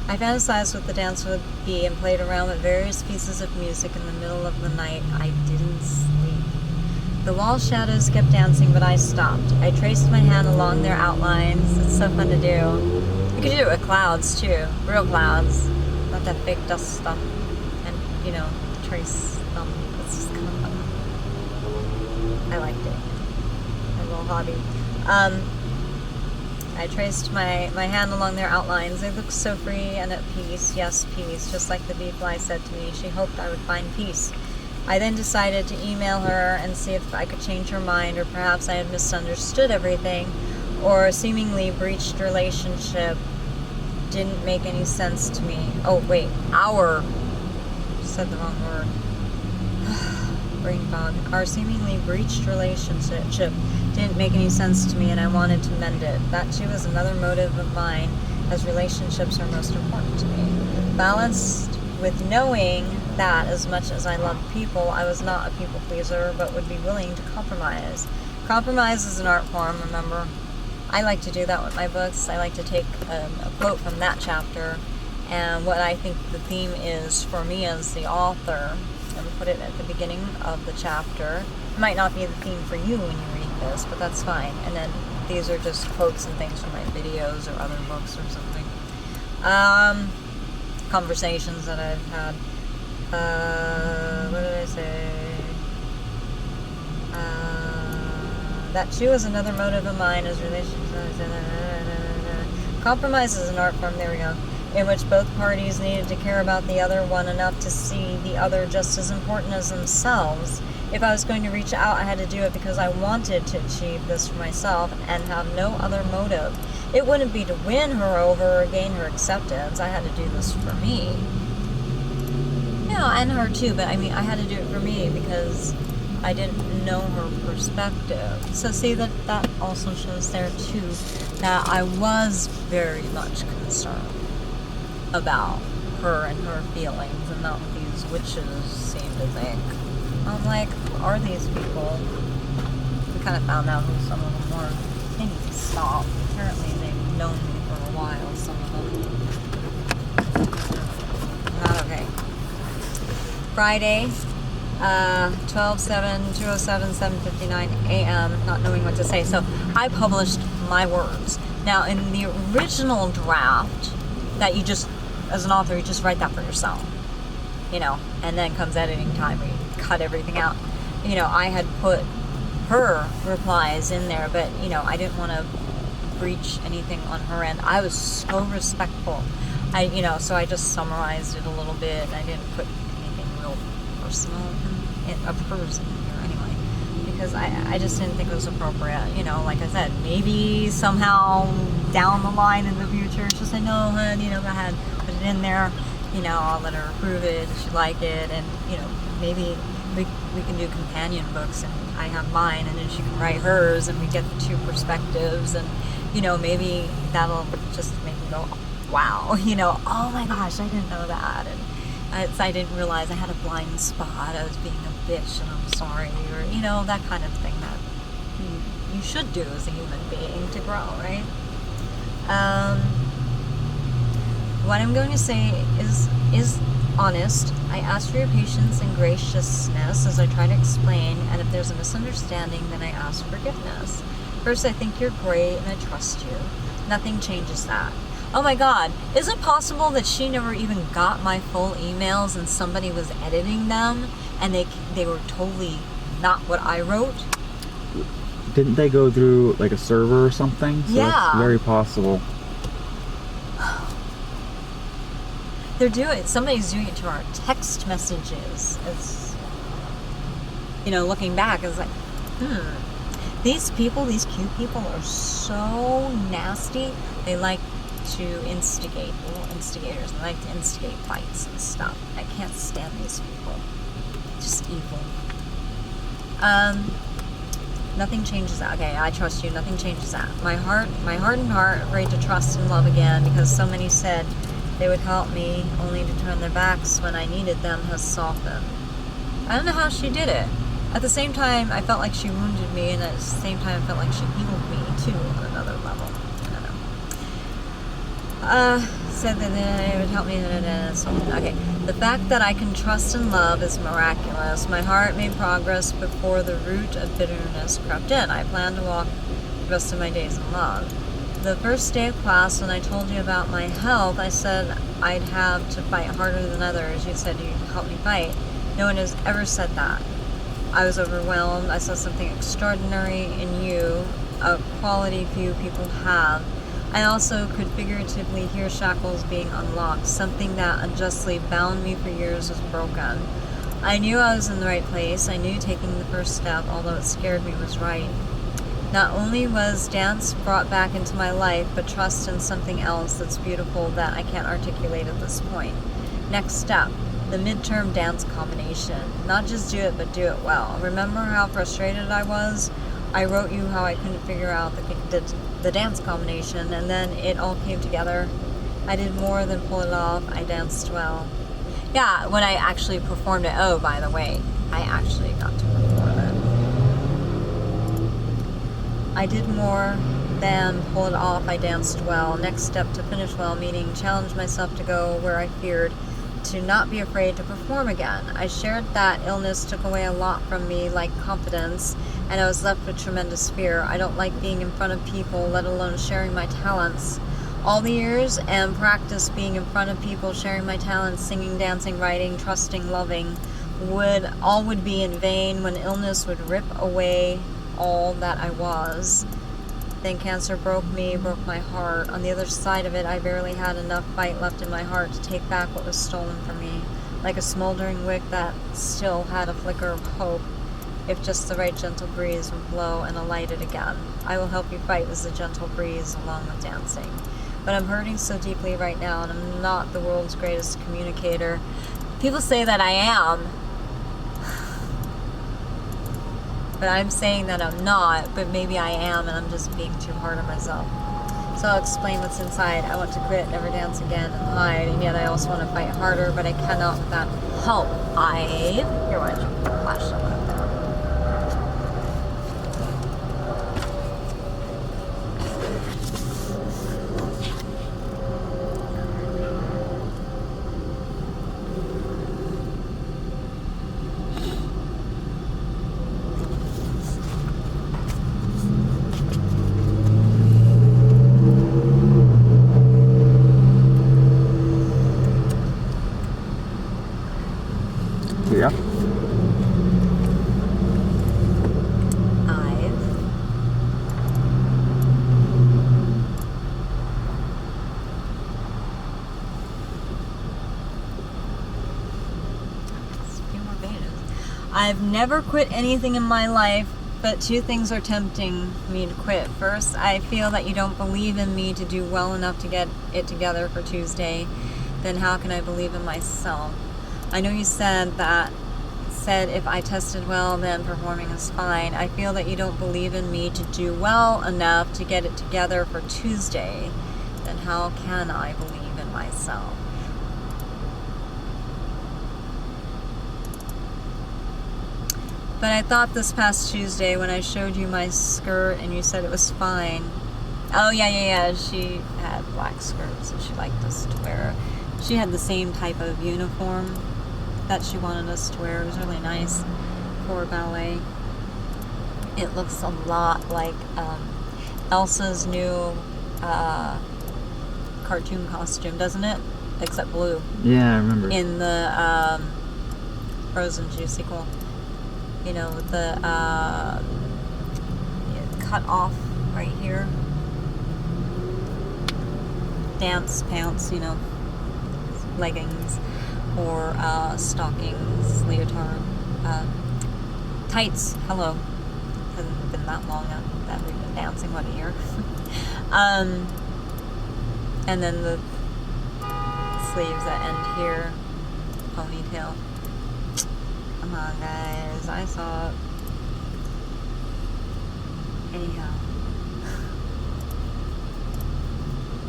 I fantasized what the dance would be and played around with various pieces of music in the middle of the night. I didn't sleep. The wall shadows kept dancing, but I stopped. I traced my hand along their outlines. It's so fun to do. You could do it with clouds too, real clouds, not that fake dust stuff. And trace them. It's just kind of fun. I liked it. My little hobby. I traced my hand along their outlines. They looked so free and at peace. Yes, peace. Just like the bee fly said to me, she hoped I would find peace I then decided to email her and see if I could change her mind, or perhaps I had misunderstood everything, or a seemingly breached relationship didn't make any sense to me. Oh, wait, said the wrong word. Brain fog. Our seemingly breached relationship didn't make any sense to me, and I wanted to mend it. That too is another motive of mine, as relationships are most important to me. Balanced with knowing that as much as I loved people, I was not a people pleaser, but would be willing to compromise. Compromise is an art form, remember? I like to do that with my books. I like to take a quote from that chapter and what I think the theme is for me as the author, and put it at the beginning of the chapter. It might not be the theme for you when you read this, but that's fine. And then these are just quotes and things from my videos or other books or something. Conversations that I've had. What did I say? That too is another motive of mine, as relationships. Compromise is an art form, there we go, in which both parties needed to care about the other one enough to see the other just as important as themselves. If I was going to reach out, I had to do it because I wanted to achieve this for myself and have no other motive. It wouldn't be to win her over or gain her acceptance. I had to do this for me. And her too, but I mean, I had to do it for me because I didn't know her perspective. So see, that also shows there too that I was very much concerned about her and her feelings, and not what these witches seem to think. I'm like, who are these people? We kind of found out who some of them were. They need to stop. Apparently they've known me for a while, some of them. Not okay. Friday, 12/7/207 7:59 a.m. Not knowing what to say, so I published my words. Now, in the original draft, that you just, as an author, you just write that for yourself, and then comes editing time where you cut everything out. I had put her replies in there, but I didn't want to breach anything on her end. I was so respectful. So I just summarized it a little bit, and I didn't put personal of hers in here anyway, because I just didn't think it was appropriate. Like I said, maybe somehow down the line in the future she'll say, no, hun, go ahead, put it in there, I'll let her approve it, she'll like it, and maybe we can do companion books, and I have mine, and then she can write hers, and we get the two perspectives, and maybe that'll just make me go, wow, oh my gosh, I didn't know that, and I didn't realize I had a blind spot, I was being a bitch and I'm sorry, or that kind of thing that you should do as a human being to grow, right? What I'm going to say is honest. I ask for your patience and graciousness as I try to explain, and if there's a misunderstanding, then I ask forgiveness. First, I think you're great and I trust you. Nothing changes that. Oh my God, is it possible that she never even got my full emails and somebody was editing them and they were totally not what I wrote? Didn't they go through like a server or something? So yeah. That's very possible. Somebody's doing it to our text messages. It's, looking back, it's like, these cute people are so nasty. They like to instigate, little instigators. They like to instigate fights and stuff. I can't stand these people. Just evil. Nothing changes that. Okay, I trust you. Nothing changes that. My hardened heart, afraid to trust and love again because so many said they would help me only to turn their backs when I needed them, has softened. I don't know how she did it. At the same time, I felt like she wounded me, and at the same time, I felt like she healed me too on another level. Said that it would help me. Okay. The fact that I can trust and love is miraculous. My heart made progress before the root of bitterness crept in. I plan to walk the rest of my days in love. The first day of class, when I told you about my health, I said I'd have to fight harder than others. You said you'd help me fight. No one has ever said that. I was overwhelmed. I saw something extraordinary in you, a quality few people have. I also could figuratively hear shackles being unlocked. Something that unjustly bound me for years was broken. I knew I was in the right place. I knew taking the first step, although it scared me, was right. Not only was dance brought back into my life, but trust in something else that's beautiful that I can't articulate at this point. Next step, the midterm dance combination. Not just do it, but do it well. Remember how frustrated I was? I wrote you how I couldn't figure out the dance combination, and then it all came together. I did more than pull it off. I danced well. Yeah, when I actually performed it. Oh, by the way, I actually got to perform it. I did more than pull it off. I danced well. Next step, to finish well, meaning challenge myself to go where I feared, to not be afraid to perform again. I shared that illness took away a lot from me, like confidence, and I was left with tremendous fear. I don't like being in front of people, let alone sharing my talents. All the years and practice being in front of people, sharing my talents, singing, dancing, writing, trusting, loving, would be in vain when illness would rip away all that I was. Then cancer broke me, broke my heart. On the other side of it, I barely had enough fight left in my heart to take back what was stolen from me. Like a smoldering wick that still had a flicker of hope, if just the right gentle breeze would blow and alight it again. I will help you fight as the gentle breeze along with dancing. But I'm hurting so deeply right now, and I'm not the world's greatest communicator. People say that I am, but I'm saying that I'm not, but maybe I am, and I'm just being too hard on myself. So I'll explain what's inside. I want to quit, never dance again, and hide, and yet I also want to fight harder, but I cannot without help. Here, why don't you flash some up there? Yeah. I've never quit anything in my life, but two things are tempting me to quit. First, I feel that you don't believe in me to do well enough to get it together for Tuesday. Then how can I believe in myself? I know you said if I tested well, then performing is fine. I feel that you don't believe in me to do well enough to get it together for Tuesday. Then how can I believe in myself? But I thought this past Tuesday when I showed you my skirt and you said it was fine. Oh, yeah. She had black skirts and she liked us to wear. She had the same type of uniform that she wanted us to wear. It was really nice for ballet. It looks a lot like Elsa's new cartoon costume, doesn't it? Except blue. Yeah, I remember. In the Frozen 2 sequel. You know, with the cut off right here. Dance pants, you know, leggings or stockings, leotard, tights. Hello. Hasn't been that long that we've been dancing, what, a year? And then the sleeves that end here, ponytail. Come on, guys, I saw it. Anyhow.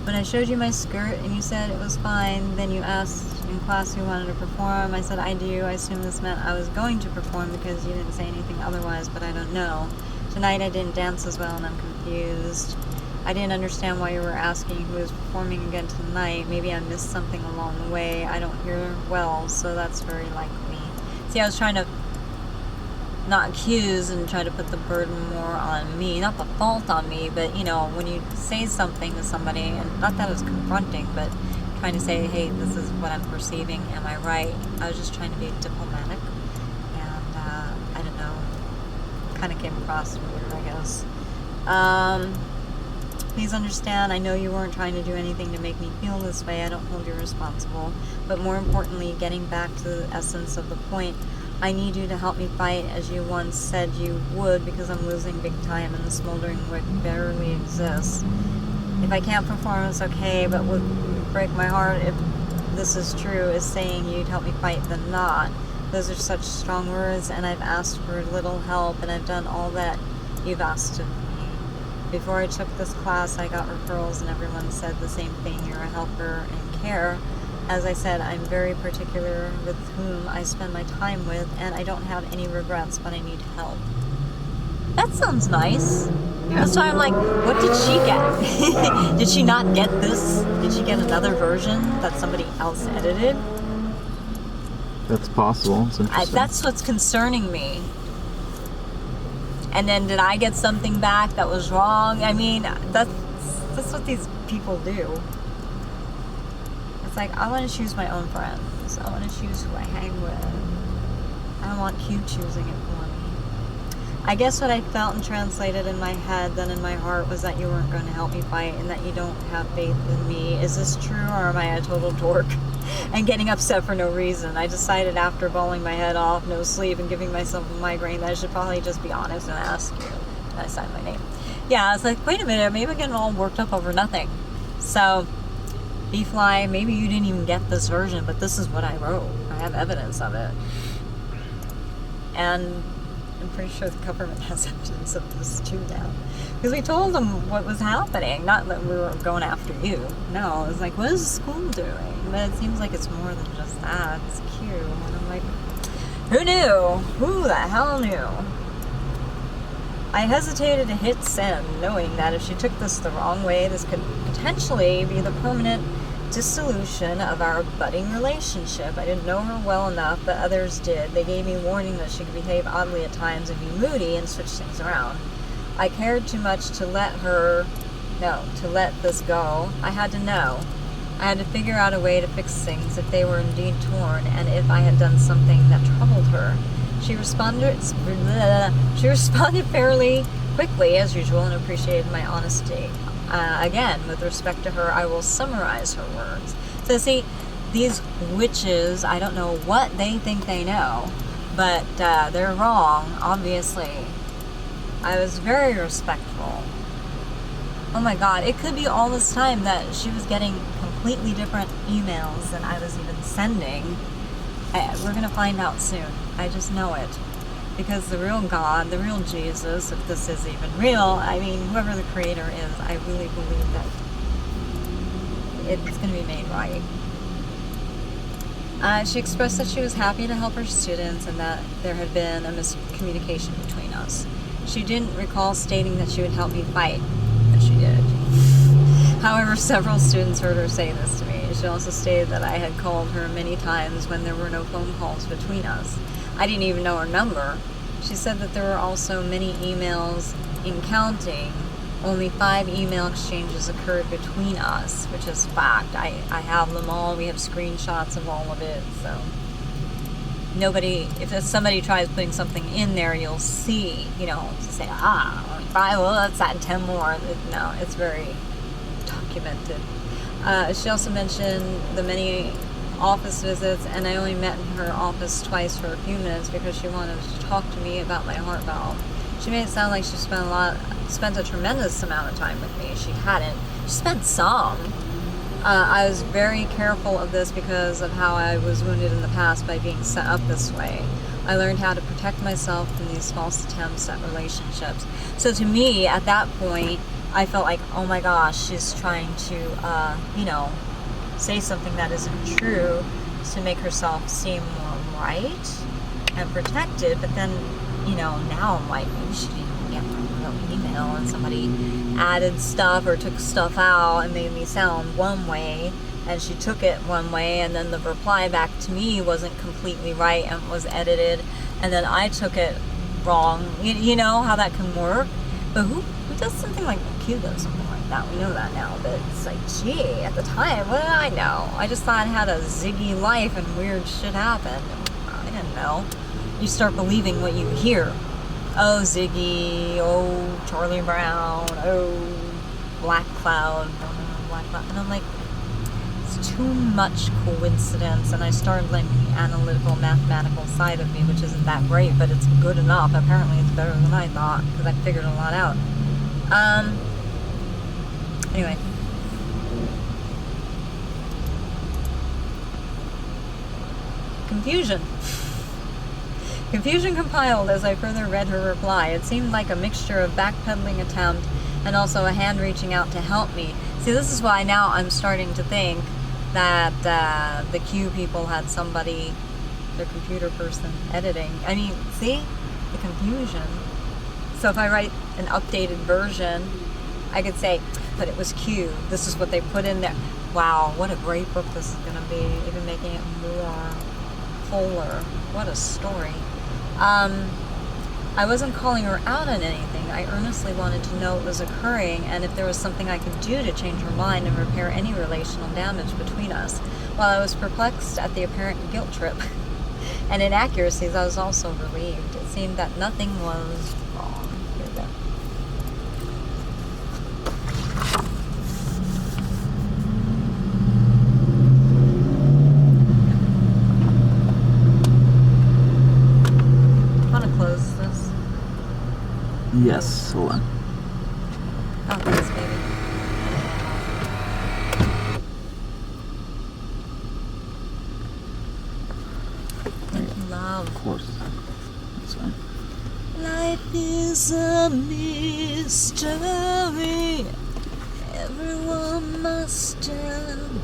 When I showed you my skirt and you said it was fine, then you asked in class who wanted to perform. I said I do. I assumed this meant I was going to perform because you didn't say anything otherwise, but I don't know. Tonight I didn't dance as well and I'm confused. I didn't understand why you were asking who was performing again tonight. Maybe I missed something along the way. I don't hear well, so that's very like me. See, I was trying to not accuse and try to put the burden more on me, not the fault on me, but you know, when you say something to somebody, and not that it was confronting, but trying to say, hey, this is what I'm perceiving, am I right? I was just trying to be diplomatic, and I don't know, kind of came across weird, I guess. Please understand, I know you weren't trying to do anything to make me feel this way. I don't hold you responsible. But more importantly, getting back to the essence of the point, I need you to help me fight as you once said you would, because I'm losing big time and the smoldering wick barely exists. If I can't perform, it's okay, but would break my heart if this is true, is saying you'd help me fight than not. Those are such strong words, and I've asked for little help, and I've done all that you've asked of me. Before I took this class, I got referrals, and everyone said the same thing. You're a helper and care. As I said, I'm very particular with whom I spend my time with, and I don't have any regrets, but I need help. That sounds nice. That's why I'm like, what did she get? Did she not get this? Did she get another version that somebody else edited? That's possible. It's interesting. That's what's concerning me. And then did I get something back that was wrong? I mean, that's what these people do. It's like, I want to choose my own friends. I want to choose who I hang with. I don't want you choosing it for me. I guess what I felt and translated in my head, then in my heart, was that you weren't going to help me fight and that you don't have faith in me. Is this true, or am I a total dork and getting upset for no reason? I decided after bawling my head off, no sleep, and giving myself a migraine that I should probably just be honest and ask you. And I signed my name. Yeah, I was like, wait a minute, maybe I'm getting all worked up over nothing. So, B-Fly, maybe you didn't even get this version, but this is what I wrote. I have evidence of it. And I'm pretty sure the government has evidence of this too now. Because we told them what was happening. Not that we were going after you. No, it was like, what is the school doing? But it seems like it's more than just that. It's cute. And I'm like, who knew? Who the hell knew? I hesitated to hit send, knowing that if she took this the wrong way, this could potentially be the permanent dissolution of our budding relationship. I didn't know her well enough, but others did. They gave me warning that she could behave oddly at times and be moody and switch things around. I cared too much to let this go. I had to know. I had to figure out a way to fix things if they were indeed torn, and if I had done something that troubled her. She responded fairly quickly, as usual, and appreciated my honesty. Again, with respect to her, I will summarize her words. So see, these witches, I don't know what they think they know, but they're wrong, obviously. I was very respectful. Oh my God, it could be all this time that she was getting completely different emails than I was even sending. We're going to find out soon. I just know it. Because the real God, the real Jesus, if this is even real, I mean, whoever the creator is, I really believe that it's going to be made right. She expressed that she was happy to help her students and that there had been a miscommunication between us. She didn't recall stating that she would help me fight, but she did. However, several students heard her say this to me. She also stated that I had called her many times when there were no phone calls between us. I didn't even know her number. She said that there were also many emails in counting. Only 5 email exchanges occurred between us, which is fact. I have them all. We have screenshots of all of it. So if somebody tries putting something in there, you'll see, to say, 5, well, let's add 10 more. No, it's very documented. She also mentioned the many office visits, and I only met in her office twice for a few minutes because she wanted to talk to me about my heart valve. She made it sound like she spent a tremendous amount of time with me. She hadn't. She spent some. I was very careful of this because of how I was wounded in the past by being set up this way. I learned how to protect myself from these false attempts at relationships. So to me, at that point, I felt like, oh my gosh, she's trying to, say something that isn't true to make herself seem more right and protected. But then, now I'm like, maybe she didn't even get my real email and somebody added stuff or took stuff out and made me sound one way, and she took it one way, and then the reply back to me wasn't completely right and was edited, and then I took it wrong. You know how that can work? But who does something like Q does something like that? We know that now, but it's like, gee, at the time, what did I know? I just thought I had a ziggy life and weird shit happened. I didn't know. You start believing what you hear. Oh, Ziggy, oh, Charlie Brown, oh, Black Cloud, and I'm like, It's too much coincidence, and I started letting the analytical, mathematical side of me, which isn't that great, but it's good enough. Apparently it's better than I thought, because I figured a lot out. Anyway. Confusion. Confusion compiled as I further read her reply. It seemed like a mixture of backpedaling attempt and also a hand reaching out to help me. See, this is why now I'm starting to think that the Q people had somebody, their computer person, editing. I mean, see? The confusion. So if I write an updated version, I could say, but it was Q. This is what they put in there. Wow, what a great book this is going to be. Even making it more fuller. What a story. I wasn't calling her out on anything. I earnestly wanted to know what was occurring and if there was something I could do to change her mind and repair any relational damage between us. While I was perplexed at the apparent guilt trip and inaccuracies, I was also relieved. It seemed that nothing was wrong. Here we go. Want to close this? Yes, hold on. Oh, thanks, baby. Thank you, love. Of course. That's fine. Life is a mystery. Everyone must stand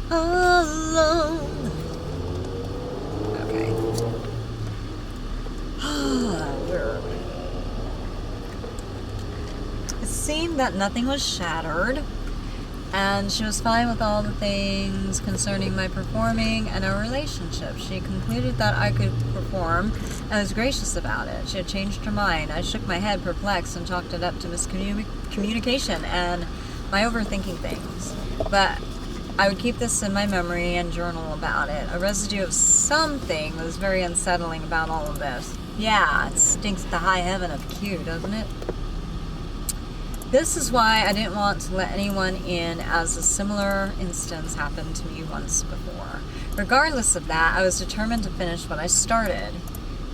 alone. Okay. Where are we? It seemed that nothing was shattered, and she was fine with all the things concerning my performing and our relationship. She concluded that I could perform and was gracious about it. She had changed her mind. I shook my head, perplexed, and chalked it up to miscommunication and my overthinking things. But I would keep this in my memory and journal about it. A residue of something was very unsettling about all of this. Yeah, it stinks to high heaven of Q, doesn't it? This is why I didn't want to let anyone in, as a similar instance happened to me once before. Regardless of that, I was determined to finish what I started.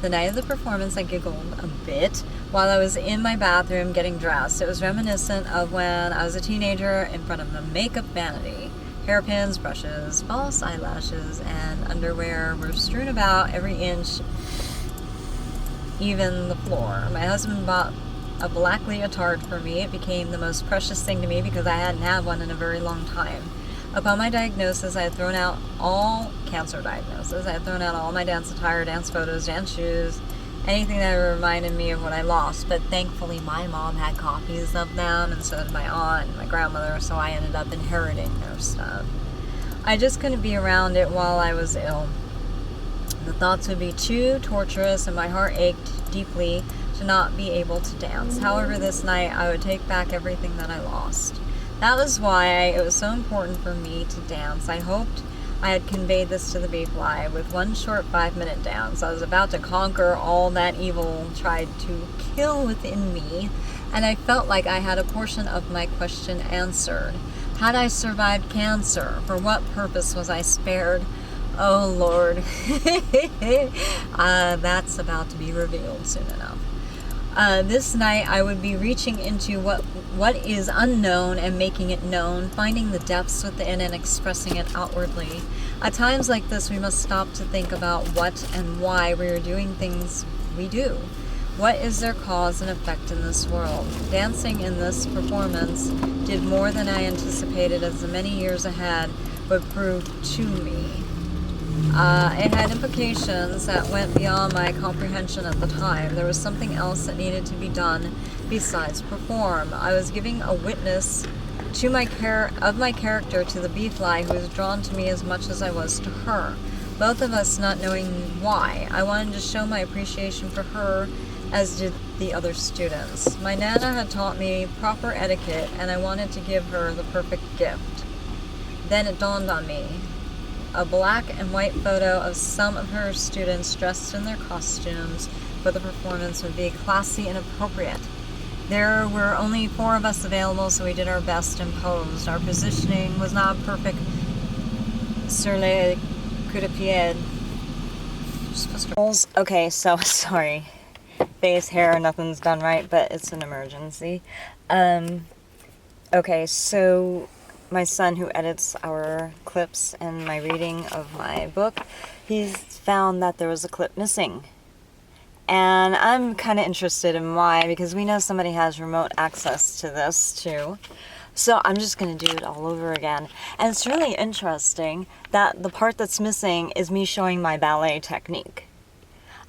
The night of the performance, I giggled a bit while I was in my bathroom getting dressed. It was reminiscent of when I was a teenager in front of a makeup vanity. Hairpins, brushes, false eyelashes, and underwear were strewn about every inch, even the floor. My husband bought a black leotard for me. It became the most precious thing to me because I hadn't had one in a very long time. Upon my diagnosis, I had thrown out all cancer diagnosis. I had thrown out all my dance attire, dance photos, dance shoes, anything that reminded me of what I lost. But thankfully, my mom had copies of them, and so did my aunt and my grandmother, so I ended up inheriting their stuff. I just couldn't be around it while I was ill. The thoughts would be too torturous, and my heart ached deeply to not be able to dance. However, this night I would take back everything that I lost. That was why it was so important for me to dance. I hoped I had conveyed this to the bee-fly. With one short 5-minute dance, I was about to conquer all that evil tried to kill within me, and I felt like I had a portion of my question answered. Had I survived cancer? For what purpose was I spared? Oh Lord. That's about to be revealed soon enough. This night I would be reaching into what is unknown and making it known, finding the depths within and expressing it outwardly. At times like this, we must stop to think about what and why we are doing things we do. What is their cause and effect in this world? Dancing in this performance did more than I anticipated, as the many years ahead would prove to me. It had implications that went beyond my comprehension at the time. There was something else that needed to be done besides perform. I was giving a witness to my character to the bee-fly, who was drawn to me as much as I was to her, both of us not knowing why. I wanted to show my appreciation for her, as did the other students. My Nana had taught me proper etiquette, and I wanted to give her the perfect gift. Then it dawned on me. A black and white photo of some of her students dressed in their costumes for the performance would be classy and appropriate. There were only 4 of us available, so we did our best and posed. Our positioning was not perfect sur les coups de pied. Okay, so sorry. Face, hair, nothing's done right, but it's an emergency. Okay, so my son who edits our clips and my reading of my book, he's found that there was a clip missing. And I'm kind of interested in why, because we know somebody has remote access to this too. So I'm just going to do it all over again. And it's really interesting that the part that's missing is me showing my ballet technique.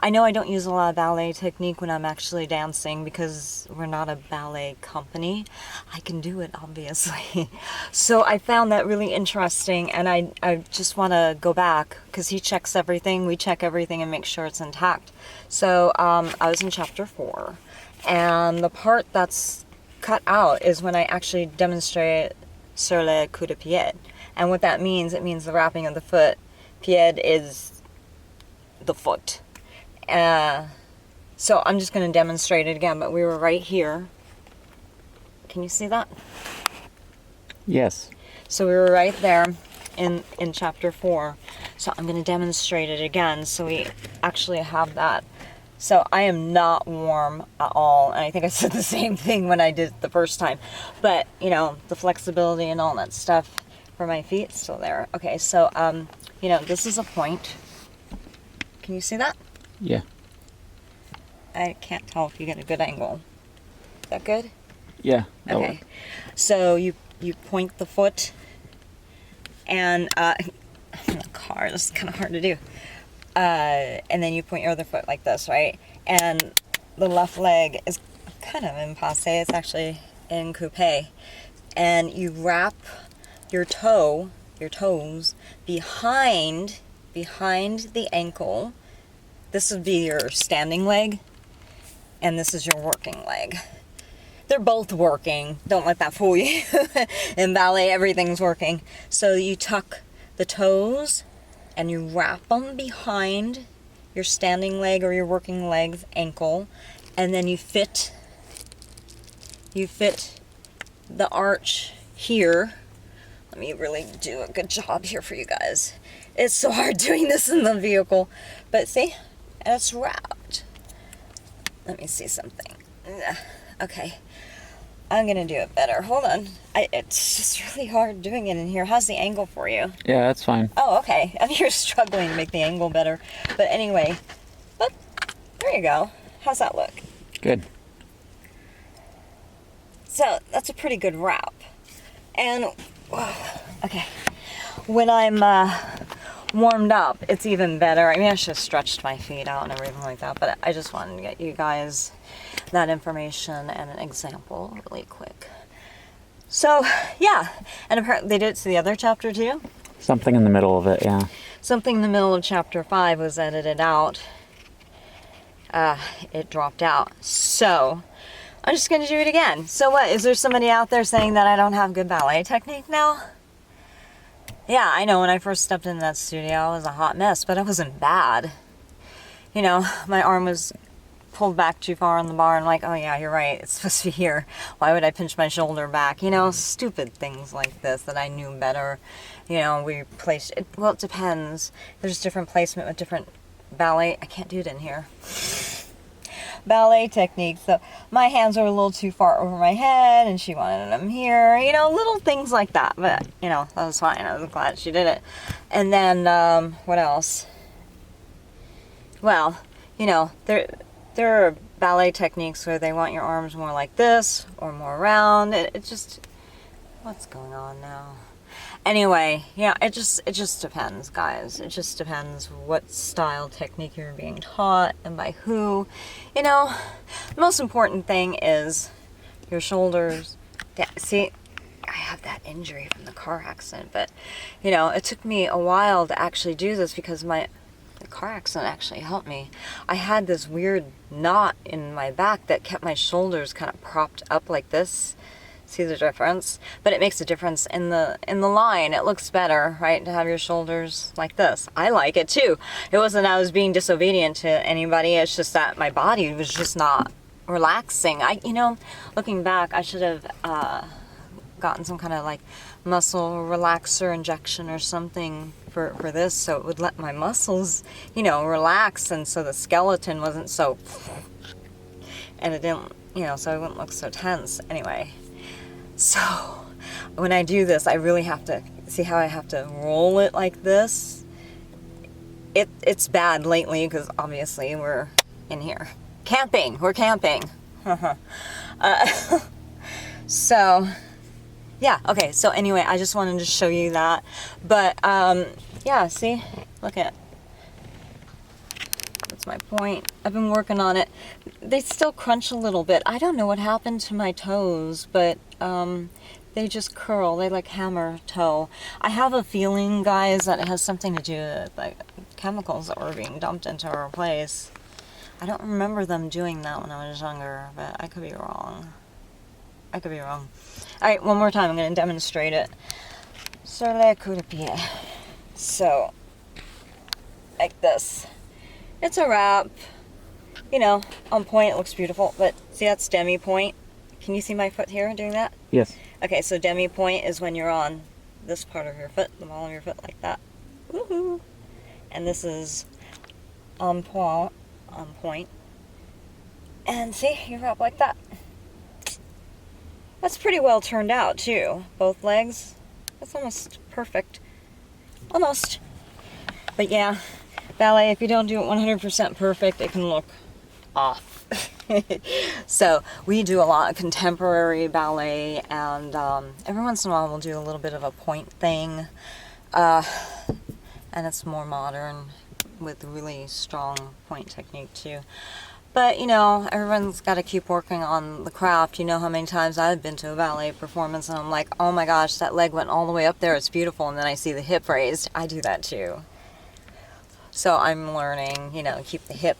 I know I don't use a lot of ballet technique when I'm actually dancing because we're not a ballet company. I can do it, obviously. So I found that really interesting, and I just want to go back because he checks everything, we check everything and make sure it's intact. So I was in chapter 4, and the part that's cut out is when I actually demonstrate sur le coup de pied. And what that means, it means the wrapping of the foot. Pied is the foot. So I'm just going to demonstrate it again, but we were right here. Can you see that? Yes. So we were right there in chapter 4. So I'm going to demonstrate it again so we actually have that. So I am not warm at all, and I think I said the same thing when I did it the first time. But, you know, the flexibility and all that stuff for my feet is still there. Okay, so, you know, this is a point. Can you see that? Yeah. I can't tell if you get a good angle. Is that good? Yeah. Okay. So you point the foot, and I'm in the car. This is kind of hard to do. And then you point your other foot like this, right? And the left leg is kind of in passe. It's actually in coupe. And you wrap your toes behind the ankle. This would be your standing leg, and this is your working leg. They're both working. Don't let that fool you. In ballet, everything's working. So you tuck the toes, and you wrap them behind your standing leg or your working leg's ankle, and then you fit the arch here. Let me really do a good job here for you guys. It's so hard doing this in the vehicle, but see? And it's wrapped. Let me see something. Okay. I'm going to do it better. Hold on. It's just really hard doing it in here. How's the angle for you? Yeah, that's fine. Oh, okay. I'm here struggling to make the angle better. But anyway, but there you go. How's that look? Good. So that's a pretty good wrap. And, okay. When I'm warmed up, it's even better. I mean, I should have stretched my feet out and everything like that, but I just wanted to get you guys that information and an example really quick. So, yeah. And apparently they did it to the other chapter too? Something in the middle of it, yeah. Something in the middle of chapter 5 was edited out. It dropped out. So, I'm just going to do it again. So what? Is there somebody out there saying that I don't have good ballet technique now? Yeah, I know when I first stepped into that studio, I was a hot mess, but it wasn't bad. You know, my arm was pulled back too far on the bar, and I'm like, oh yeah, you're right, it's supposed to be here. Why would I pinch my shoulder back? You know, stupid things like this that I knew better. You know, we placed it, well, it depends. There's different placement with different ballet. I can't do it in here. Ballet techniques. So my hands were a little too far over my head, and she wanted them here. You know, little things like that. But, you know, that was fine. I was glad she did it. And then, what else? Well, you know, there are ballet techniques where they want your arms more like this or more round. It just, what's going on now? Anyway, yeah, it just depends, guys. It just depends what style technique you're being taught and by who. You know, the most important thing is your shoulders. See, I have that injury from the car accident, but, you know, it took me a while to actually do this because the car accident actually helped me. I had this weird knot in my back that kept my shoulders kind of propped up like this. See the difference? But it makes a difference in the line. It looks better, right, to have your shoulders like this. I like it too. It wasn't I was being disobedient to anybody. It's just that my body was just not relaxing. You know, looking back, I should have gotten some kind of like muscle relaxer injection or something for this, so it would let my muscles, you know, relax, and so the skeleton wasn't so, and it didn't, you know, so I wouldn't look so tense. Anyway, so when I do this, I really have to, see how I have to roll it like this? It's bad lately because obviously we're in here. Camping! We're camping! So, yeah, okay, so anyway, I just wanted to show you that. But, yeah, see? Look at, that's my point. I've been working on it. They still crunch a little bit. I don't know what happened to my toes, but, they just curl. They like hammer toe. I have a feeling, guys, that it has something to do with like chemicals that were being dumped into our place. I don't remember them doing that when I was younger, but I could be wrong. I could be wrong. Alright, one more time. I'm going to demonstrate it. Sur le coup de pied. So, like this. It's a wrap. You know, on point, it looks beautiful, but see, that's demi point. Can you see my foot here doing that? Yes. Okay, so demi point is when you're on this part of your foot, the ball of your foot, like that. Woohoo! And this is on point. And see, you wrap like that. That's pretty well turned out too. Both legs. That's almost perfect. Almost. But yeah, ballet, if you don't do it 100% perfect, it can look off. So we do a lot of contemporary ballet, and every once in a while we'll do a little bit of a point thing, and it's more modern with really strong point technique too. But you know, everyone's got to keep working on the craft. You know how many times I've been to a ballet performance and I'm like, oh my gosh, that leg went all the way up there, it's beautiful, and then I see the hip raised. I do that too. So I'm learning, you know, keep the hip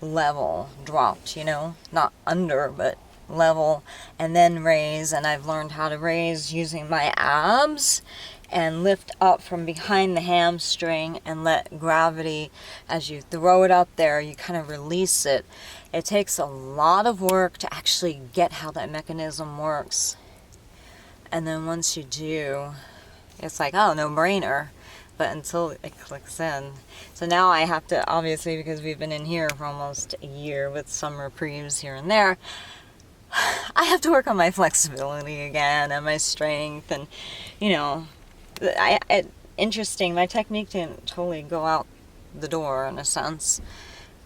level, dropped, you know, not under, but level, and then raise. And I've learned how to raise using my abs and lift up from behind the hamstring and let gravity, as you throw it up there, you kind of release it. It takes a lot of work to actually get how that mechanism works, and then once you do, it's like, oh, no brainer. But until it clicks in. So now I have to, obviously, because we've been in here for almost a year with some reprieves here and there, I have to work on my flexibility again and my strength. And, you know, interesting, my technique didn't totally go out the door in a sense.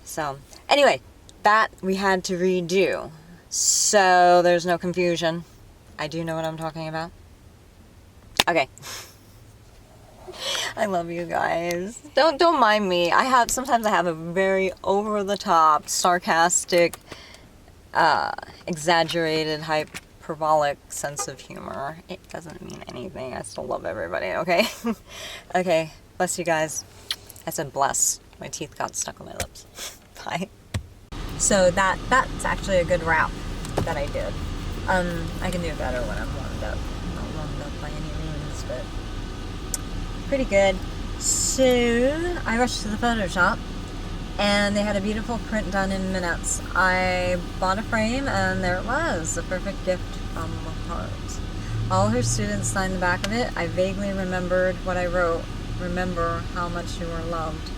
So, anyway, that we had to redo. So there's no confusion. I do know what I'm talking about. Okay. I love you guys. Don't mind me. Sometimes I have a very over-the-top, sarcastic, exaggerated, hyperbolic sense of humor. It doesn't mean anything. I still love everybody, okay? Okay, bless you guys. I said bless. My teeth got stuck on my lips. Bye. So that's actually a good wrap that I did. I can do it better when I'm warmed up. I'm not warmed up by any means, but pretty good. So I rushed to the photo shop and they had a beautiful print done in minutes. I bought a frame and there it was, a perfect gift from the heart. All her students signed the back of it. I vaguely remembered what I wrote. Remember how much you are loved.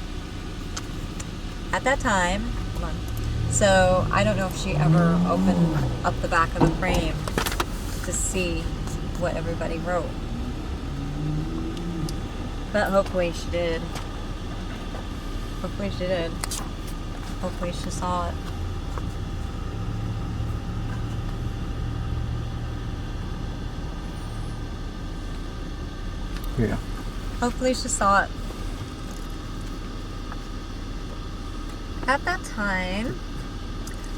At that time, hold on. So I don't know if she ever opened up the back of the frame to see what everybody wrote. But hopefully she did. Hopefully she did. Hopefully she saw it. Yeah. Hopefully she saw it. At that time,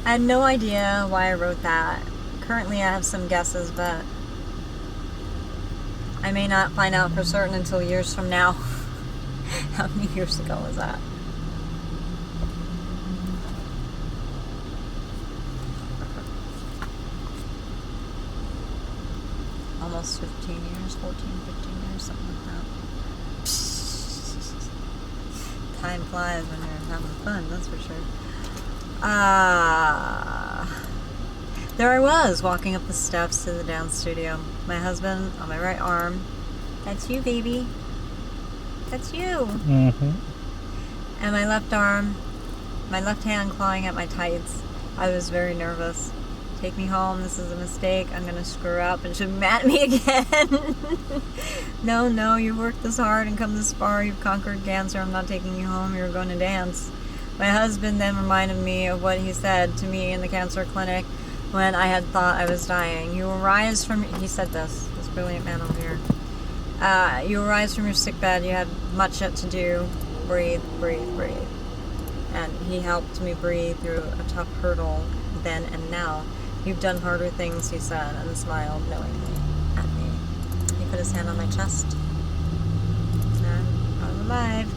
I had no idea why I wrote that. Currently I have some guesses, but I may not find out for certain until years from now. How many years ago was that? Almost 15 years, 14, 15 years, something like that. Time flies when you're having fun, that's for sure. There I was, walking up the steps to the dance studio. My husband on my right arm. That's you, baby. That's you. Mm-hmm. And my left arm, my left hand clawing at my tights. I was very nervous. Take me home. This is a mistake. I'm going to screw up and she'll be mad at me again. No, you worked this hard and come this far. You've conquered cancer. I'm not taking you home. You're going to dance. My husband then reminded me of what he said to me in the cancer clinic when I had thought I was dying. You will rise from, he said this brilliant man over here. You will rise from your sick bed. You have much yet to do. Breathe, breathe, breathe. And he helped me breathe through a tough hurdle then and now. You've done harder things, he said, and smiled knowingly at me. He put his hand on my chest. And I was alive.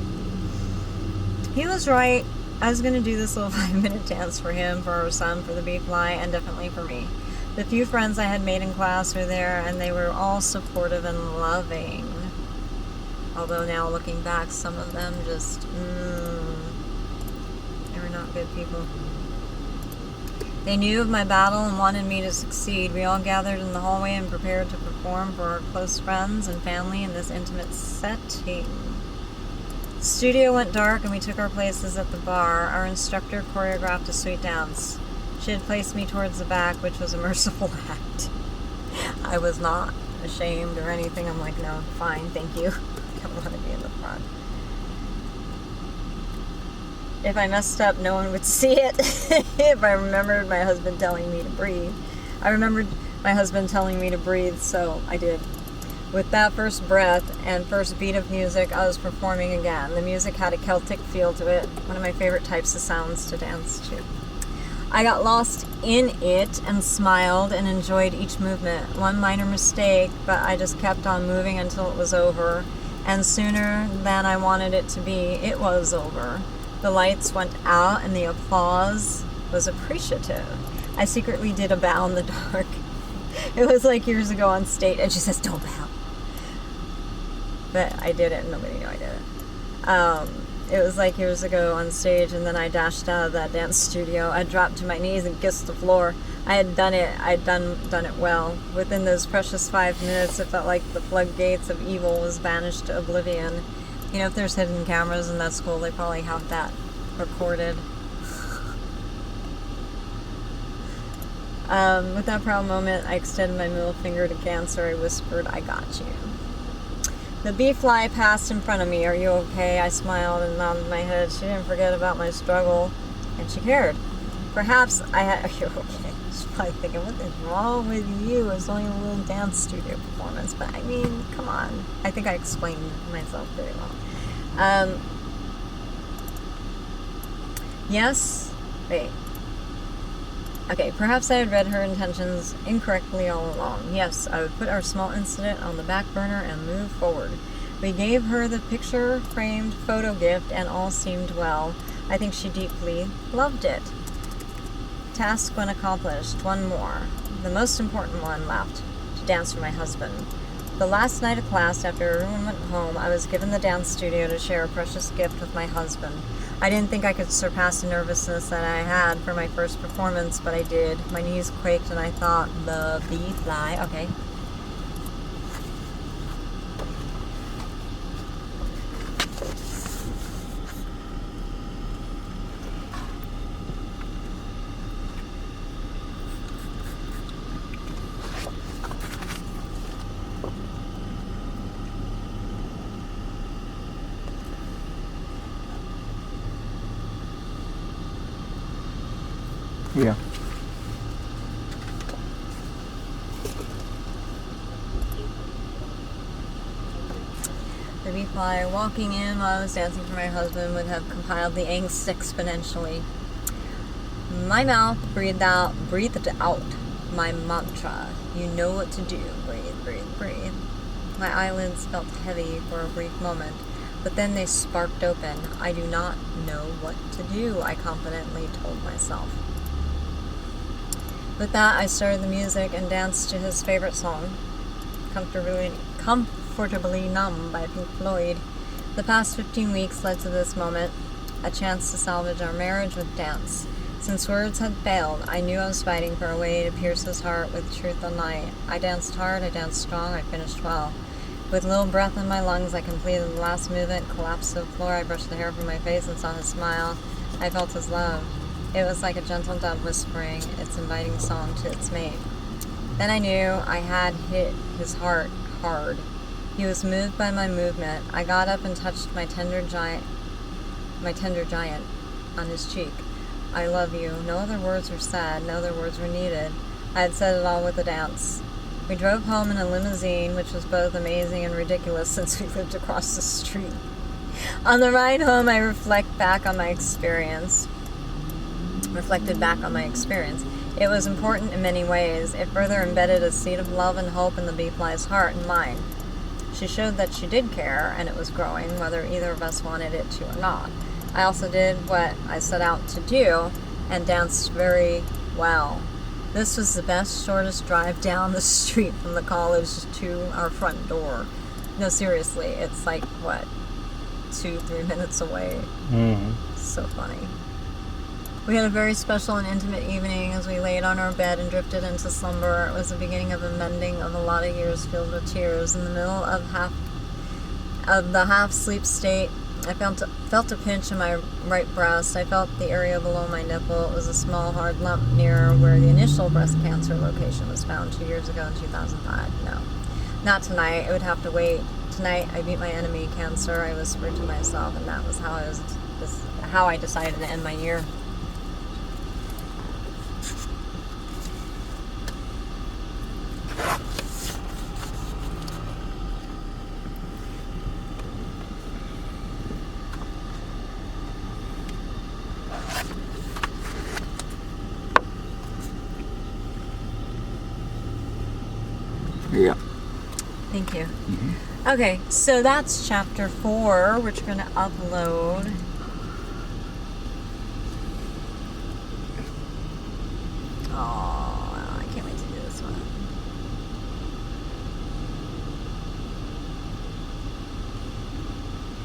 He was right. I was going to do this little 5-minute dance for him, for our son, for the bee fly, and definitely for me. The few friends I had made in class were there, and they were all supportive and loving. Although now, looking back, some of them just, they were not good people. They knew of my battle and wanted me to succeed. We all gathered in the hallway and prepared to perform for our close friends and family in this intimate setting. The studio went dark and we took our places at the bar. Our instructor choreographed a sweet dance. She had placed me towards the back, which was a merciful act. I was not ashamed or anything. I'm like, no, fine, thank you. I don't want to be in the front. If I messed up, no one would see it. If I remembered my husband telling me to breathe. I remembered my husband telling me to breathe, so I did. With that first breath and first beat of music, I was performing again. The music had a Celtic feel to it, one of my favorite types of sounds to dance to. I got lost in it and smiled and enjoyed each movement. One minor mistake, but I just kept on moving until it was over. And sooner than I wanted it to be, it was over. The lights went out and the applause was appreciative. I secretly did a bow in the dark. It was like years ago on stage, and she says, don't bow. But I did it and nobody knew I did it. It was like years ago on stage, and then I dashed out of that dance studio. I dropped to my knees and kissed the floor. I had done it. I'd done it well. Within those precious 5 minutes, it felt like the floodgates of evil was banished to oblivion. You know, if there's hidden cameras in that school, they probably have that recorded. With that proud moment, I extended my middle finger to Cancer. I whispered, I got you. The bee fly passed in front of me. Are you okay? I smiled and nodded my head. She didn't forget about my struggle, and she cared. Perhaps I had... Are you okay? She's probably thinking, what is wrong with you? It's only a little dance studio performance. But I mean, come on. I think I explained myself very well. Yes? Wait. Okay, perhaps I had read her intentions incorrectly all along. Yes, I would put our small incident on the back burner and move forward. We gave her the picture-framed photo gift and all seemed well. I think she deeply loved it. Task when accomplished. One more. The most important one left. To dance for my husband. The last night of class, after everyone went home, I was given the dance studio to share a precious gift with my husband. I didn't think I could surpass the nervousness that I had for my first performance, but I did. My knees quaked and I thought, the bee fly. Okay. Yeah. The bee fly walking in while I was dancing for my husband would have compiled the angst exponentially. My mouth breathed out my mantra. You know what to do. Breathe, breathe, breathe. My eyelids felt heavy for a brief moment, but then they sparked open. I do not know what to do, I confidently told myself. With that, I started the music and danced to his favorite song, Comfortably Numb by Pink Floyd. The past 15 weeks led to this moment, a chance to salvage our marriage with dance. Since words had failed, I knew I was fighting for a way to pierce his heart with truth all night. I danced hard, I danced strong, I finished well. With little breath in my lungs, I completed the last movement, collapsed to the floor. I brushed the hair from my face and saw his smile. I felt his love. It was like a gentle dove whispering its inviting song to its mate. Then I knew I had hit his heart hard. He was moved by my movement. I got up and touched my tender giant on his cheek. I love you. No other words were said, no other words were needed. I had said it all with a dance. We drove home in a limousine, which was both amazing and ridiculous since we lived across the street. On the ride home, I reflected back on my experience. It was important in many ways. It further embedded a seed of love and hope in the bee-fly's heart and mind. She showed that she did care, and it was growing, whether either of us wanted it to or not. I also did what I set out to do, and danced very well. This was the best, shortest drive down the street from the college to our front door. No, seriously, it's like, 2-3 minutes away. So funny. We had a very special and intimate evening as we laid on our bed and drifted into slumber. It was the beginning of a mending of a lot of years filled with tears. In the middle of the half-sleep state, I felt a pinch in my right breast. I felt the area below my nipple. It was a small, hard lump near where the initial breast cancer location was found 2 years ago in 2005. No, not tonight. It would have to wait. Tonight, I beat my enemy, cancer, I whispered to myself, and that was how I decided to end my year. Yeah. Thank you. Okay, so that's chapter 4, which we're going to upload. Oh, I can't wait to do this one.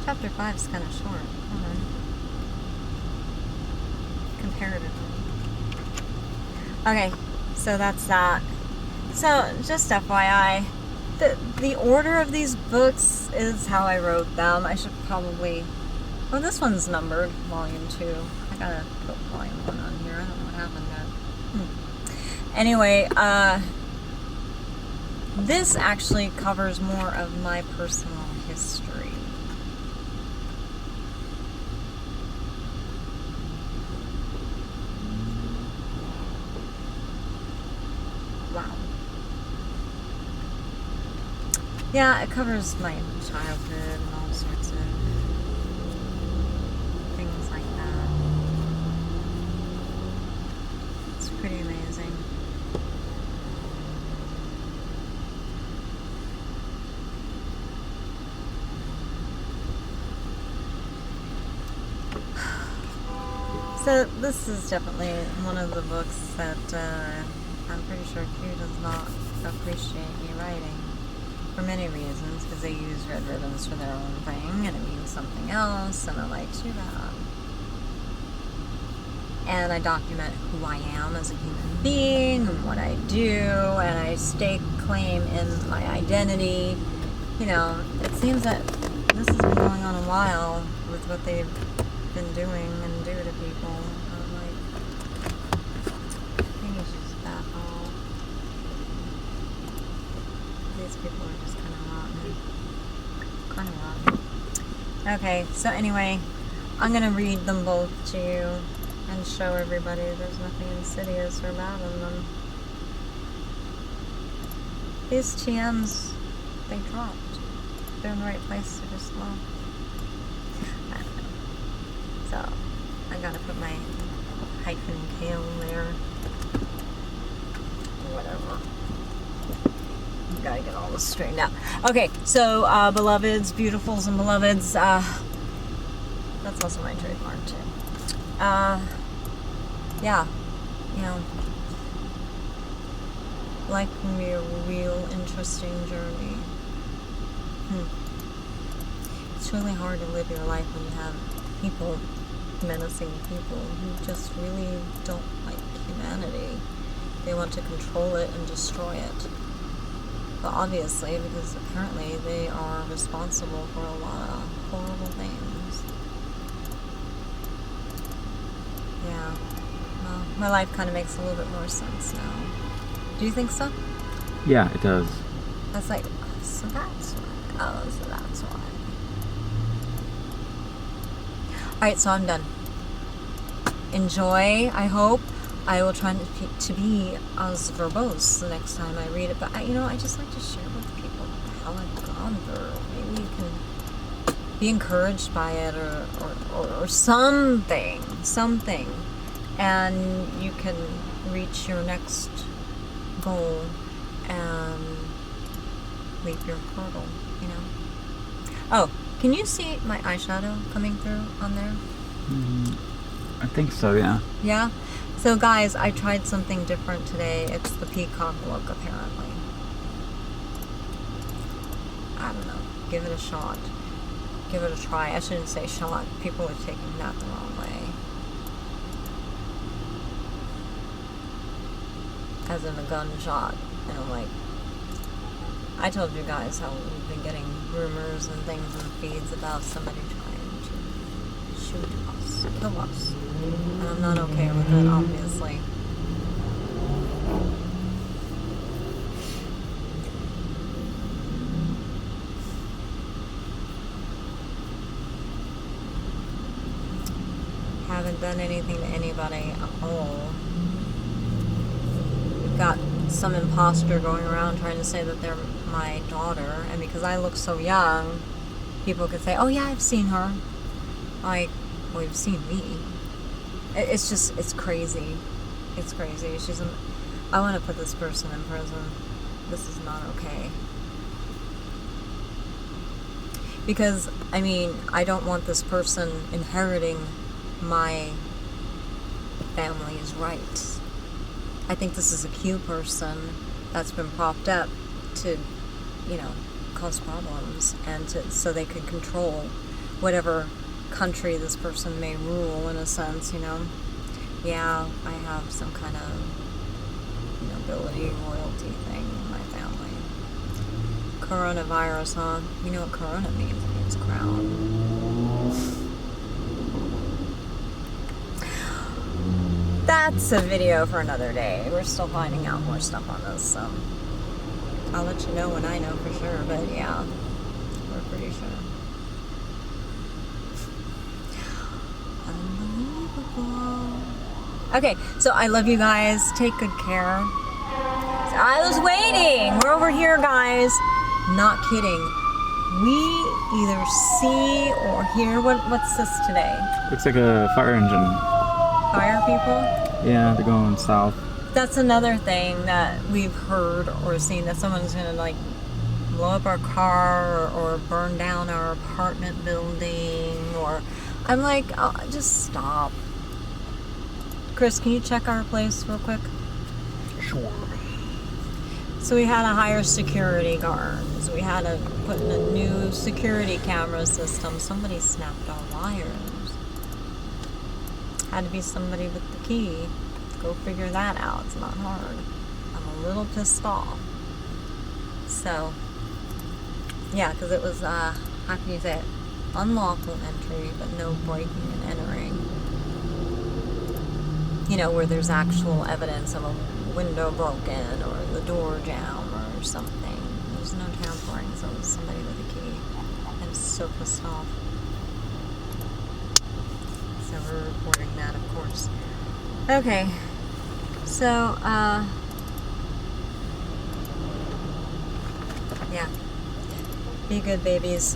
Chapter 5 is kind of short. Hold on. Comparatively. Okay, so that's that. So, just FYI, the order of these books is how I wrote them. I should probably... Well, this one's numbered, volume 2. I gotta put volume 1 on here. I don't know what happened there. Anyway, this actually covers more of my personal history. Wow. Yeah, it covers my childhood and all sorts of things like that. It's pretty amazing. So this is definitely one of the books that I'm pretty sure Q does not appreciate me writing. For many reasons, because they use red ribbons for their own thing, and it means something else, and I'm like, too bad. And I document who I am as a human being, and what I do, and I stake claim in my identity. You know, it seems that this has been going on a while with what they've been doing and do to people. I'm like, I think it's just back off. These people are just kind of rotten. Okay, so anyway, I'm going to read them both to you and show everybody there's nothing insidious or bad in them. These TMs, they dropped. They're in the right place to just low. I don't know. So, I gotta put my hyphen tail there. Whatever. Gotta get all this straightened out. Okay, so beloveds, beautifuls, and beloveds. That's also my trademark too. Yeah, you know, life can be a real interesting journey. It's really hard to live your life when you have people menacing people who just really don't like humanity. They want to control it and destroy it. But obviously, because apparently they are responsible for a lot of horrible things. Yeah. Well, my life kind of makes a little bit more sense now. Do you think so? Yeah, it does. That's like, so that's why. Oh, so that's why. Alright, so I'm done. Enjoy, I hope. I will try to be as verbose the next time I read it. But, I just like to share with people what the hell I've gone through. Maybe you can be encouraged by it or something. And you can reach your next goal and leap your hurdle, Oh, can you see my eyeshadow coming through on there? I think so, yeah. Yeah? So guys, I tried something different today. It's the peacock look, apparently. I don't know. Give it a shot. Give it a try. I shouldn't say shot. People are taking that the wrong way. As in a gunshot. And I'm like, I told you guys how we've been getting rumors and things in feeds about somebody trying to shoot us, kill us. And I'm not okay with it, obviously. Haven't done anything to anybody at all. We've got some imposter going around trying to say that they're my daughter, and because I look so young, people could say, oh yeah, I've seen her. Like, well, you've seen me. It's just, it's crazy. It's crazy. I want to put this person in prison. This is not okay. Because, I don't want this person inheriting my family's rights. I think this is a Q person that's been propped up to, cause problems and so they could control whatever country this person may rule, in a sense, Yeah, I have some kind of nobility, royalty thing in my family. Coronavirus, huh? You know what corona means? It means crown. That's a video for another day. We're still finding out more stuff on this, so I'll let you know when I know for sure, but yeah, we're pretty sure. Unbelievable. Okay, so I love you guys. Take good care. I was waiting. We're over here, guys. Not kidding. We either see or hear. What's this today? Looks like a fire engine. Fire people? Yeah, they're going south. That's another thing that we've heard or seen, that someone's gonna blow up our car or burn down our apartment building, or I'm like, oh, just stop. Chris, can you check our place real quick? Sure. So we had to hire security guards. We had to put in a new security camera system. Somebody snapped our wires. Had to be somebody with the key. Go figure that out. It's not hard. I'm a little pissed off. So, yeah, because it was, how can you say it? Unlawful entry, but no breaking and entering. Where there's actual evidence of a window broken or the door jamb or something. There's no tampering, so it was somebody with a key. I was so pissed off. So we're reporting that, of course. Okay. So, yeah. Be good, babies.